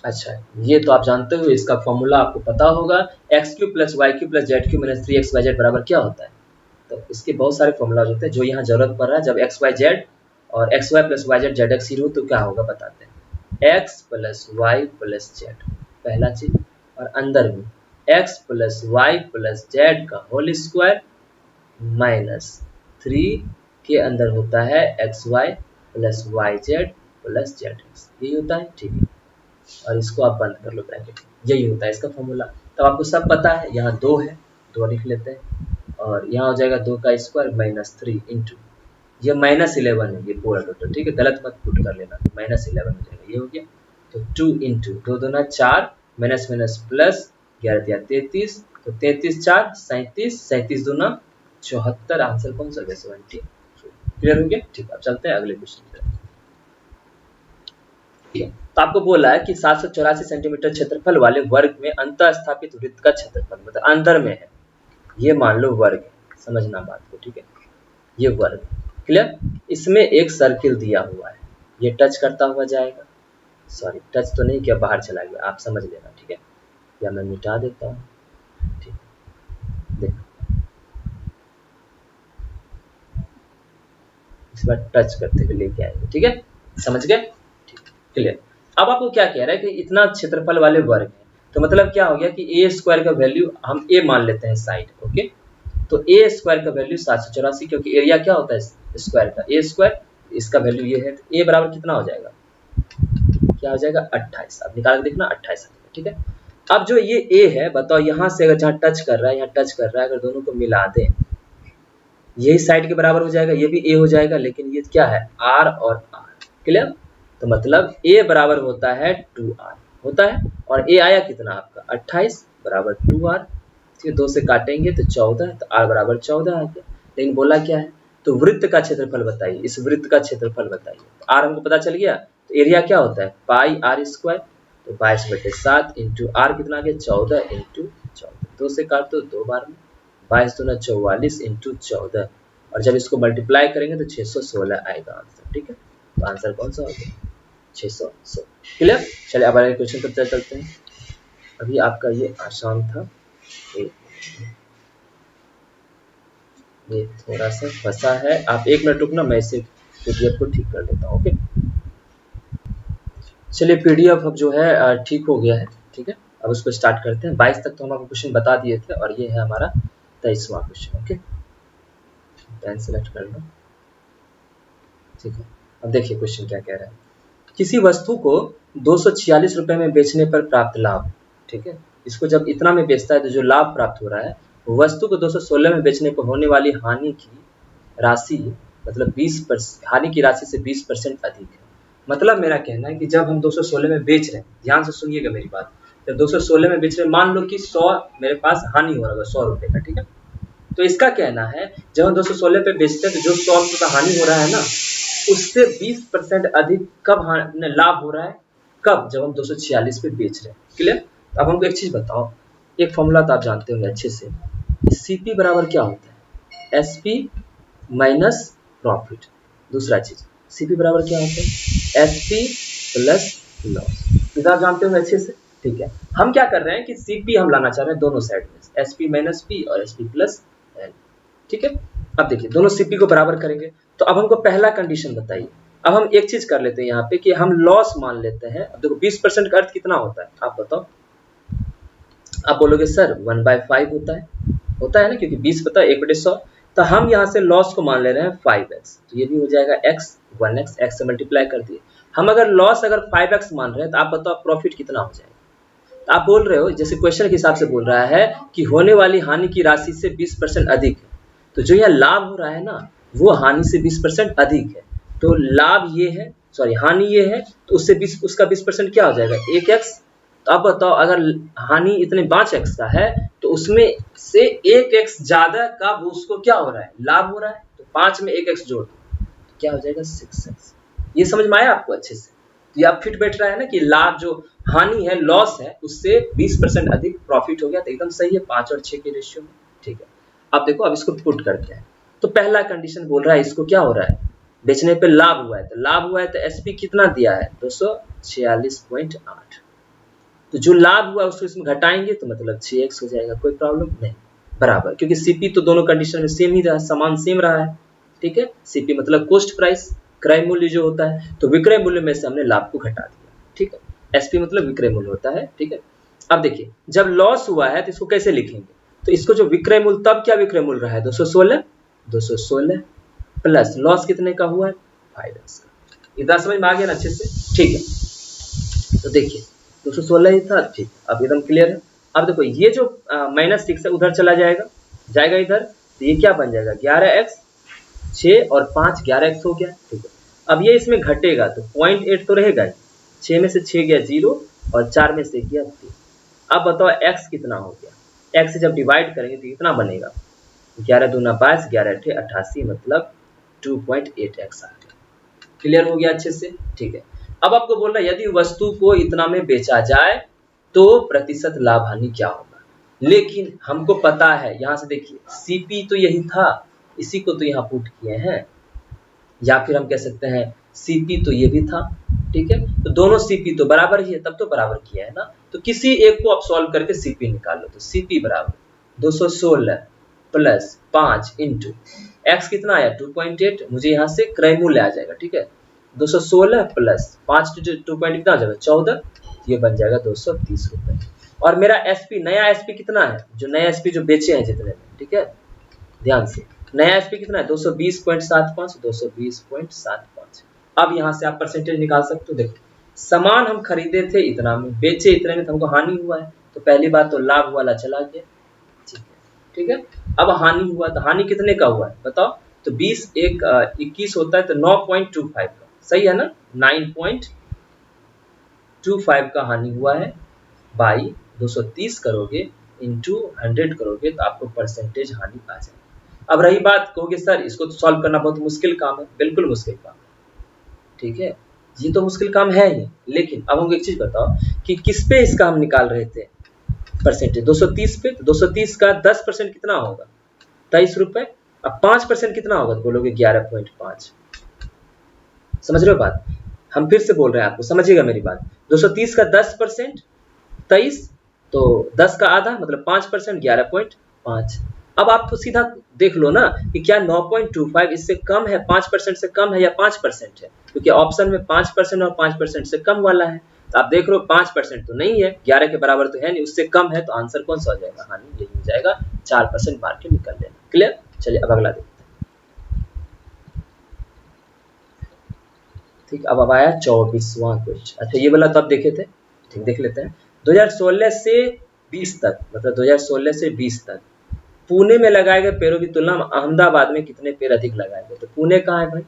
अच्छा, ये तो आप जानते हो, इसका फॉर्मूला आपको पता होगा, x³ + y³ + z³ - 3xyz बराबर क्या होता है। तो इसके बहुत सारे फॉर्मूला होते हैं, जो यहाँ जरूरत पड़ रहा है। जब xyz और xy + yz zx 0 तो क्या होगा बताते हैं, x + y + z, पहला चीज। और अंदर में x + y + z का होल स्क्वायर माइनस 3 के अंदर होता है xy + yz + zx, यही होता है। ठीक है, और इसको आप बंद कर लो ब्रैकेट, यही होता है इसका फॉर्मूला। तब आपको सब पता है, यहाँ 2 है, 2 लिख लेते हैं, और यहाँ हो जाएगा 2 का स्क्वायर माइनस 3 इंटू, ये -11 है ये पूरा टोटल। ठीक है, गलत मत पुट कर लेना, -11 हो जाएगा, ये हो गया। तो 2 इंटू 2 दूना 4, माइनस माइनस प्लस 11 दिया 33, तो 33 4 37, 37 दूना 74, आंसर कौन सा गया, 70। क्लियर हो गया? ठीक है, अब चलते हैं अगले क्वेश्चन की तरफ। तो आपको बोला है कि 784 सेंटीमीटर क्षेत्रफल वाले वर्ग में अंतः स्थापित वृत्त का क्षेत्रफल, मतलब अंदर में है, ये मान लो वर्ग है, समझना बात को। ठीक है, ये वर्ग। क्लियर? इसमें एक सर्किल दिया हुआ है, ये टच करता हुआ जाएगा, सॉरी टच तो नहीं किया, बाहर चला गया, आप समझ लेना। ठीक है, या मैं मिटा देता हूँ। ठीक, देखो इस बार टच करते हुए लेके आएंगे। ठीक है, समझ गए? क्लियर? अब आपको क्या कह रहा है कि इतना क्षेत्रफल वाले वर्ग है, तो मतलब क्या हो गया कि ए स्क्वायर का वैल्यू हम ए मान लेते हैं साइड। ओके, तो ए स्क्वायर का वैल्यू 784, क्योंकि एरिया क्या होता है स्क्वायर का, ए स्क्वायर, इसका वैल्यू ये है, तो ए बराबर कितना हो जाएगा, क्या हो जाएगा 28। अब निकाल के देखना 28। ठीक है, अब जो ये ए है बताओ, यहाँ से अगर जहाँ टच कर रहा है, यहाँ टच कर रहा है, अगर दोनों को मिला दें, यही साइड के बराबर हो जाएगा, ये भी ए हो जाएगा, लेकिन ये क्या है, आर और आर। क्लियर? तो मतलब a बराबर होता है 2r होता है, और a आया कितना आपका 28 बराबर 2r। ठीक है, 2 से काटेंगे तो 14, तो r बराबर 14 आ गया। लेकिन बोला क्या है, तो वृत्त का क्षेत्रफल बताइए, इस वृत्त का क्षेत्रफल बताइए। तो r हमको पता चल गया, तो एरिया क्या होता है पाई r स्क्वायर, तो 22/7 इंटू आर कितना आ गया 14 इंटू 14, 2 से काट दो 2 बार में, 22 दूना 44 इंटू 14, और जब इसको मल्टीप्लाई करेंगे तो 616 आएगा आंसर। ठीक है, तो आंसर कौन सा हो गया 616। क्लियर? चलिए अब अगले क्वेश्चन पर चलते हैं। अभी आपका ये आसान था, ये थोड़ा सा फंसा है, आप 1 मिनट रुकना, मैं इसे पीडीएफ को ठीक कर लेता हूँ। ओके, चलिए पीडीएफ अब जो है ठीक हो गया है। ठीक है, अब उसको स्टार्ट करते हैं। 22 तक तो हम आपको क्वेश्चन बता दिए थे, और ये है हमारा 23वां क्वेश्चन। ओके, पेन सेलेक्ट कर लो। ठीक है, अब देखिए क्वेश्चन क्या कह रहा है, किसी वस्तु को 246 रुपए में बेचने पर प्राप्त लाभ। ठीक है, इसको जब इतना में बेचता है तो जो लाभ प्राप्त हो रहा है, वस्तु को 216 में बेचने पर होने वाली हानि की राशि मतलब 20% हानि की राशि से 20% अधिक है। मतलब मेरा कहना है कि जब हम 216 में बेच रहे हैं, ध्यान से सुनिएगा मेरी बात, जब 216 में बेच रहे हैं, मान लो कि 100 मेरे पास हानि हो रहा है 100 रुपए का, ठीक है। तो इसका कहना है जब हम 216 पे बेचते हैं तो जो 100 रुपए का हानि हो रहा है ना, उससे 20% अधिक कब लाभ हो रहा है, कब, जब हम 246 पे बेच रहे हैं। क्लियर। अब हमको एक चीज बताओ, एक फॉर्मूला तो आप जानते होंगे अच्छे से, सीपी बराबर क्या होता है, एसपी माइनस प्रॉफिट। दूसरा चीज, सीपी बराबर क्या होता है, एसपी प्लस लॉस। इधर जानते होंगे अच्छे से, ठीक है। हम क्या कर रहे हैं कि सीपी हम लाना चाह रहे हैं दोनों साइड में, एसपी माइनस पी और एसपी प्लस एल, ठीक है। अब देखिए दोनों सीपी को बराबर करेंगे, तो अब हमको पहला कंडीशन बताइए। अब हम एक चीज कर लेते हैं यहाँ पे कि हम लॉस मान लेते हैं। अब देखो 20% का अर्थ कितना होता है, आप बताओ। आप बोलोगे सर 1/5 होता है ना, क्योंकि 20 पता है 1/100। तो हम यहाँ से लॉस को मान ले रहे हैं 5x, तो ये भी हो जाएगा x, 1x, x से मल्टीप्लाई कर दिए। हम अगर लॉस अगर 5x मान रहे हैं तो आप बताओ प्रॉफिट कितना हो जाएगा। तो आप बोल रहे हो जैसे क्वेश्चन के हिसाब से बोल रहा है कि होने वाली हानि की राशि से 20% अधिक है, तो जो यहाँ लाभ हो रहा है ना वो हानि से 20% अधिक है। तो लाभ ये है, सॉरी हानि ये है, तो उससे 20 उसका 20% क्या हो जाएगा 1x। तो अब बताओ अगर हानि इतने 5x का है तो उसमें से 1x ज्यादा का वो उसको क्या हो रहा है, लाभ हो रहा है। तो 5 में 1x जोड़ दो तो क्या हो जाएगा 6x। ये समझ में आया आपको अच्छे से। तो ये आप फिट बैठ रहा है ना कि लाभ जो हानि है, लॉस है, उससे 20% अधिक प्रॉफिट हो गया, तो एकदम सही है 5 और 6 के रेशियो में, ठीक है। अब देखो अब इसको पुट करते हैं। तो पहला कंडीशन बोल रहा है इसको क्या हो रहा है, बेचने पे लाभ हुआ है, तो लाभ हुआ है तो एसपी कितना दिया है 246.8। तो जो लाभ हुआ उसको इसमें घटाएंगे तो मतलब 6x हो जाएगा, कोई प्रॉब्लम नहीं, बराबर, क्योंकि सीपी तो दोनों कंडीशन में सेम ही रहा, समान सेम रहा है, ठीक है। सीपी मतलब कॉस्ट प्राइस, क्रय मूल्य जो होता है, तो विक्रय मूल्य में से हमने लाभ को घटा दिया, ठीक है। एसपी मतलब विक्रय मूल्य होता है, ठीक है। अब देखिए जब लॉस हुआ है तो इसको कैसे लिखेंगे, तो इसको जो विक्रय मूल्य, तब क्या विक्रय मूल्य रहा है 216 प्लस लॉस कितने का हुआ है 5x का। इतना समझ में आ गया ना अच्छे से, ठीक है। तो देखिए 216 ही था, ठीक, अब एकदम क्लियर है। अब देखो ये जो -6 है उधर चला जाएगा इधर, तो ये क्या बन जाएगा 11x, 6 और 5 11x हो गया, ठीक है। अब ये इसमें घटेगा तो 0.8 तो रहेगा ही, 6 में से 6 गया 0 और 4 में से गया 3। अब बताओ x कितना हो गया, x से जब डिवाइड करेंगे तो कितना बनेगा, 11 दूना 22, 11 अठे 88, मतलब 2.8x आ गया। क्लियर हो गया अच्छे से, ठीक है। अब आपको बोल रहा है यदि वस्तु को इतना में बेचा जाए तो प्रतिशत लाभ हानि क्या होगा। लेकिन हमको पता है, यहां से देखिए सीपी तो यही था, इसी को तो यहाँ पुट किए हैं, या फिर हम कह सकते हैं सीपी तो ये भी था, ठीक है। तो दोनों सीपी तो बराबर ही है, तब तो बराबर किया है ना। तो किसी एक को आप सॉल्व करके सीपी निकाल लो, तो सीपी बराबर 216 प्लस 5 इंटू एक्स कितना आया 2.8, मुझे यहाँ से क्रय मूल्य आ जाएगा, ठीक है। 216 प्लस 5 2 पॉइंट कितना आ जाएगा 14, ये बन जाएगा 230 रुपए। और मेरा एसपी, नया एसपी कितना है, जो नया एसपी जो बेचे हैं जितने में, ठीक है, ध्यान से, नया एसपी कितना है 220.75, 220.75। अब यहाँ से आप परसेंटेज निकाल सकते हो। देखो सामान हम खरीदे थे इतना में, बेचे इतने में, तो हमको हानि हुआ है, तो पहली बात तो लाभ वाला चला गया, ठीक है। अब हानि हुआ तो हानि कितने का हुआ है बताओ, तो 20 एक 21 होता है तो 9.25 का, सही है ना, 9.25 का हानि हुआ है, बाई 230 करोगे इंटू 100 करोगे तो आपको परसेंटेज हानि आ जाएगा। अब रही बात, कहोगे सर इसको तो सॉल्व करना बहुत मुश्किल काम है, बिल्कुल मुश्किल काम है, ठीक है, ये तो मुश्किल काम है ही। लेकिन अब हमको एक चीज बताओ कि किस पे इसका हम निकाल रहे थे परसेंटेज, 230 पे, तो 230 का 10% कितना होगा 23 रुपए। अब 5% कितना होगा, तो बोलोगे 11.5। समझ रहे हो बात, हम फिर से बोल रहे हैं आपको, समझिएगा मेरी बात। 230 का 10% 23, तो 10 का आधा मतलब 5% 11.5। अब आप तो सीधा देख लो ना कि क्या 9.25 इससे कम है, 5% से कम है या 5% है, क्योंकि ऑप्शन में 5% और 5% से कम वाला है। तो आप देख लो 5% तो नहीं है, 11 के बराबर तो है नहीं, उससे कम है, तो आंसर कौन सा हो जाएगा, हानि, यही हो जाएगा। 4% मार के निकल लेना। क्लियर, चलिए अब अगला देखते हैं। ठीक, अब आया 24वां क्वेश्चन। अच्छा ये वाला तो आप देखे थे, ठीक, देख लेते हैं। 2016 से 20 तक, मतलब 2016 से 20 तक पुणे में लगाए गए पेड़ों की तुलना में अहमदाबाद में कितने पेड़ अधिक लगाए गए? तो पुणे कहाँ है भाई?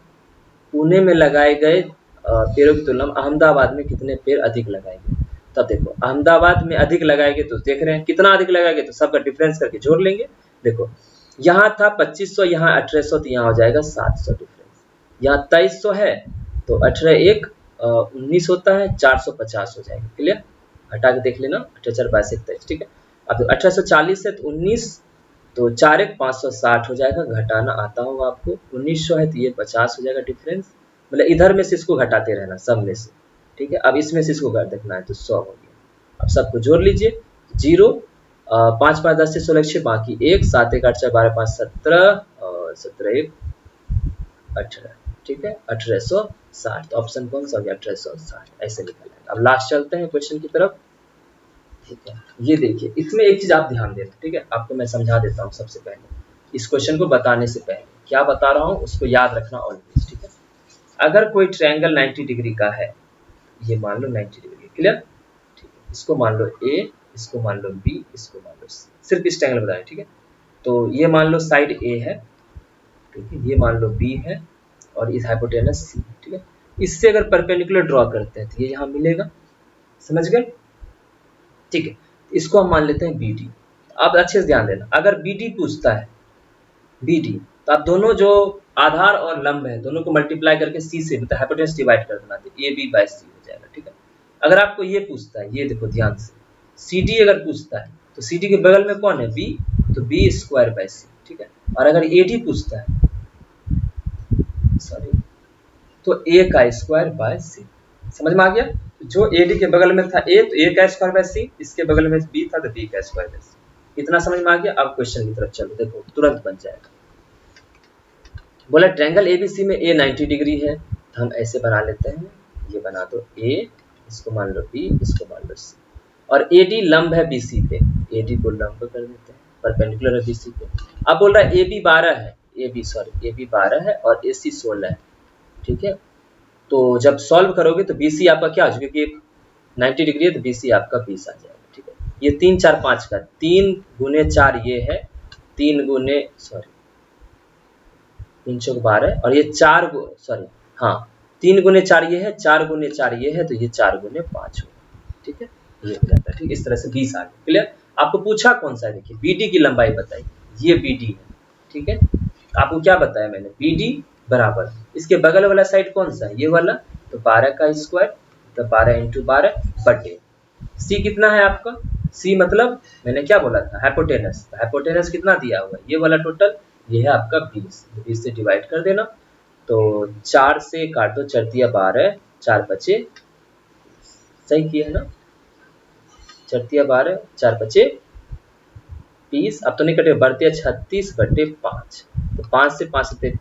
पुणे में लगाए गए पेड़ों की तुलना में अहमदाबाद में कितने पेड़ अधिक लगाए गए? तब देखो अहमदाबाद में अधिक लगाए गए तो देख रहे हैं कितना अधिक लगाए गए, तो सबका डिफरेंस करके जोड़ लेंगे। देखो यहाँ था 2500, यहाँ 1800, तो यहाँ हो जाएगा 700 डिफरेंस। यहाँ 2300 है तो 18 1 19 होता है, 450 हो जाएगा। क्लियर? हटा के देख लेना, 18 22 23, ठीक है। अब 1840 है तो 19, तो 4 1 560 हो जाएगा। घटाना आता होगा आपको। 1900 है तो ये 50 हो जाएगा डिफरेंस। मतलब इधर में से इसको घटाते रहना सब में से, ठीक है। अब इसमें से इसको घट देखना है तो 100 हो गया। अब सबको जोड़ लीजिए। 0 5 5 10 से 16 6 बाकी 1 7 1 8 4 12 5 17 और 17 1 18, ठीक है। 1860, तो ऑप्शन कौन सा हो गया? 1860, ऐसे लिखा जाएगा। अब लास्ट चलते हैं क्वेश्चन की तरफ, ठीक है। ये देखिए इसमें एक चीज आप ध्यान देना, ठीक है। आपको मैं समझा देता हूँ सबसे पहले, इस क्वेश्चन को बताने से पहले क्या बता रहा हूँ उसको याद रखना ऑलवेज, ठीक है। अगर कोई ट्रायंगल 90 डिग्री का है, ये मान लो 90 डिग्री, क्लियर, ठीक है। इसको मान लो ए, इसको मान लो बी, इसको मान लो सी, सिर्फ इस ट्रायंगल बताएं, ठीक है। तो ये मान लो साइड ए है, ठीक है, ये मान लो बी है और इस हाइपोटेनस सी, ठीक है। इससे अगर परपेंडिकुलर ड्रॉ करते हैं तो ये यहाँ मिलेगा, समझ गए, ठीक है। इसको हम मान लेते हैं बी डी। अब अच्छे से ध्यान देना, अगर बी डी पूछता है बी डी, तो आप दोनों जो आधार और लंब है दोनों को मल्टीप्लाई करके सी से मतलब हाइपोटेनस डिवाइड कर देना, तो ए बी बाई सी हो जाएगा, ठीक है। अगर आपको ये पूछता है, ये देखो ध्यान से, सी डी अगर पूछता है तो सी डी के बगल में कौन है? बी, तो बी स्क्वायर बाई सी, ठीक है। और अगर ए डी पूछता है, सॉरी, तो ए का स्क्वायर बाय सी, समझ में आ गया। जो ए डी के बगल में था ए, तो ए का स्क्वायर बाय सी, इसके बगल में बी था तो बी का स्क्वायर बाय सी। इतना समझ में आ गया। अब क्वेश्चन की तरफ चलो, देखो तुरंत बन जाएगा। बोला ट्रायंगल एबीसी में ए 90 डिग्री है, तो हम ऐसे बना लेते हैं, ये बना दो ए, इसको मान लो बी, इसको मान लो सी, और ए डी लंब है बीसी पे, ए डी को लंब कर देते हैं, परपेंडिकुलर है बीसी पे। अब बोल रहा है ए बी 12 है, ए बी 12 है और ए सी 16 है, ठीक है। तो जब सॉल्व करोगे तो बीसी आपका क्या हो जाएगा, क्योंकि 90 डिग्री है तो बीसी आपका 20 आ जाएगा, ठीक है। ये 3 4 5 का 3 गुने 4 ये है, 3 गुने 3 चौक 12 और ये 4 हाँ 3 गुने 4 ये है, 4 गुने 4 ये है, तो ये 4 गुने 5 हो, ठीक है। ये हो जाता है, ठीक। इस तरह से 20 आ गया। क्लियर? आपको पूछा कौन सा है, देखिए बीडी की लंबाई बताइए, ये बीडी है, ठीक है। आपको क्या बताया मैंने? बीडी बराबर इसके बगल वाला साइड कौन सा है? ये वाला, तो 12 का स्क्वायर, तो 12 इंटू 12 बटे सी कितना है आपका? सी मतलब मैंने क्या बोला था? हाइपोटेनस। हाइपोटेनस कितना दिया हुआ है? ये वाला टोटल, ये है आपका 20, 20 से डिवाइड कर देना, तो 4 से काटो, 4 दिया 12, 4 बचे, सही किया है ना, 4 दिया 12, 4 बचे 20, अब तो नहीं कटे, बढ़ते 36 बटे 5, तो 5 से 5 से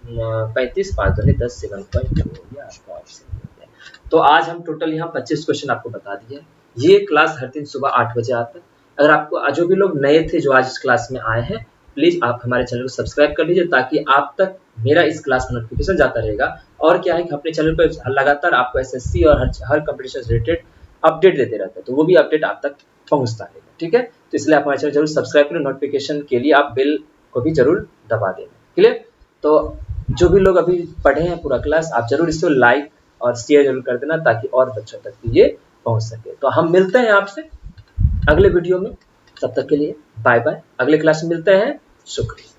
35, 5 दूनी 10 से 1.2 हो गया आपका ऑप्शन। तो आज हम टोटल यहाँ 25 क्वेश्चन आपको बता दिए। ये क्लास हर दिन सुबह 8 बजे आता है। अगर आपको जो भी लोग नए थे जो आज इस क्लास में आए हैं, प्लीज आप हमारे चैनल को सब्सक्राइब कर लीजिए, ताकि आप तक मेरा इस क्लास का नोटिफिकेशन जाता रहेगा। और क्या है कि अपने चैनल पर लगातार आपको एसएससी और हर कंपटीशन से रिलेटेड अपडेट देते रहते हैं, तो वो भी अपडेट आप तक पहुंचता रहेगा, ठीक है। तो इसलिए आप हमारे चैनल जरूर सब्सक्राइब करें, नोटिफिकेशन के लिए आप बेल को भी जरूर दबा देना। क्लियर? तो जो भी लोग अभी पढ़े हैं पूरा क्लास, आप जरूर इसको लाइक और शेयर जरूर कर देना, ताकि और बच्चों तक भी ये पहुंच सके। तो हम मिलते हैं आपसे अगले वीडियो में, तब तक के लिए बाय बाय। अगले क्लास में मिलते हैं, शुक्रिया।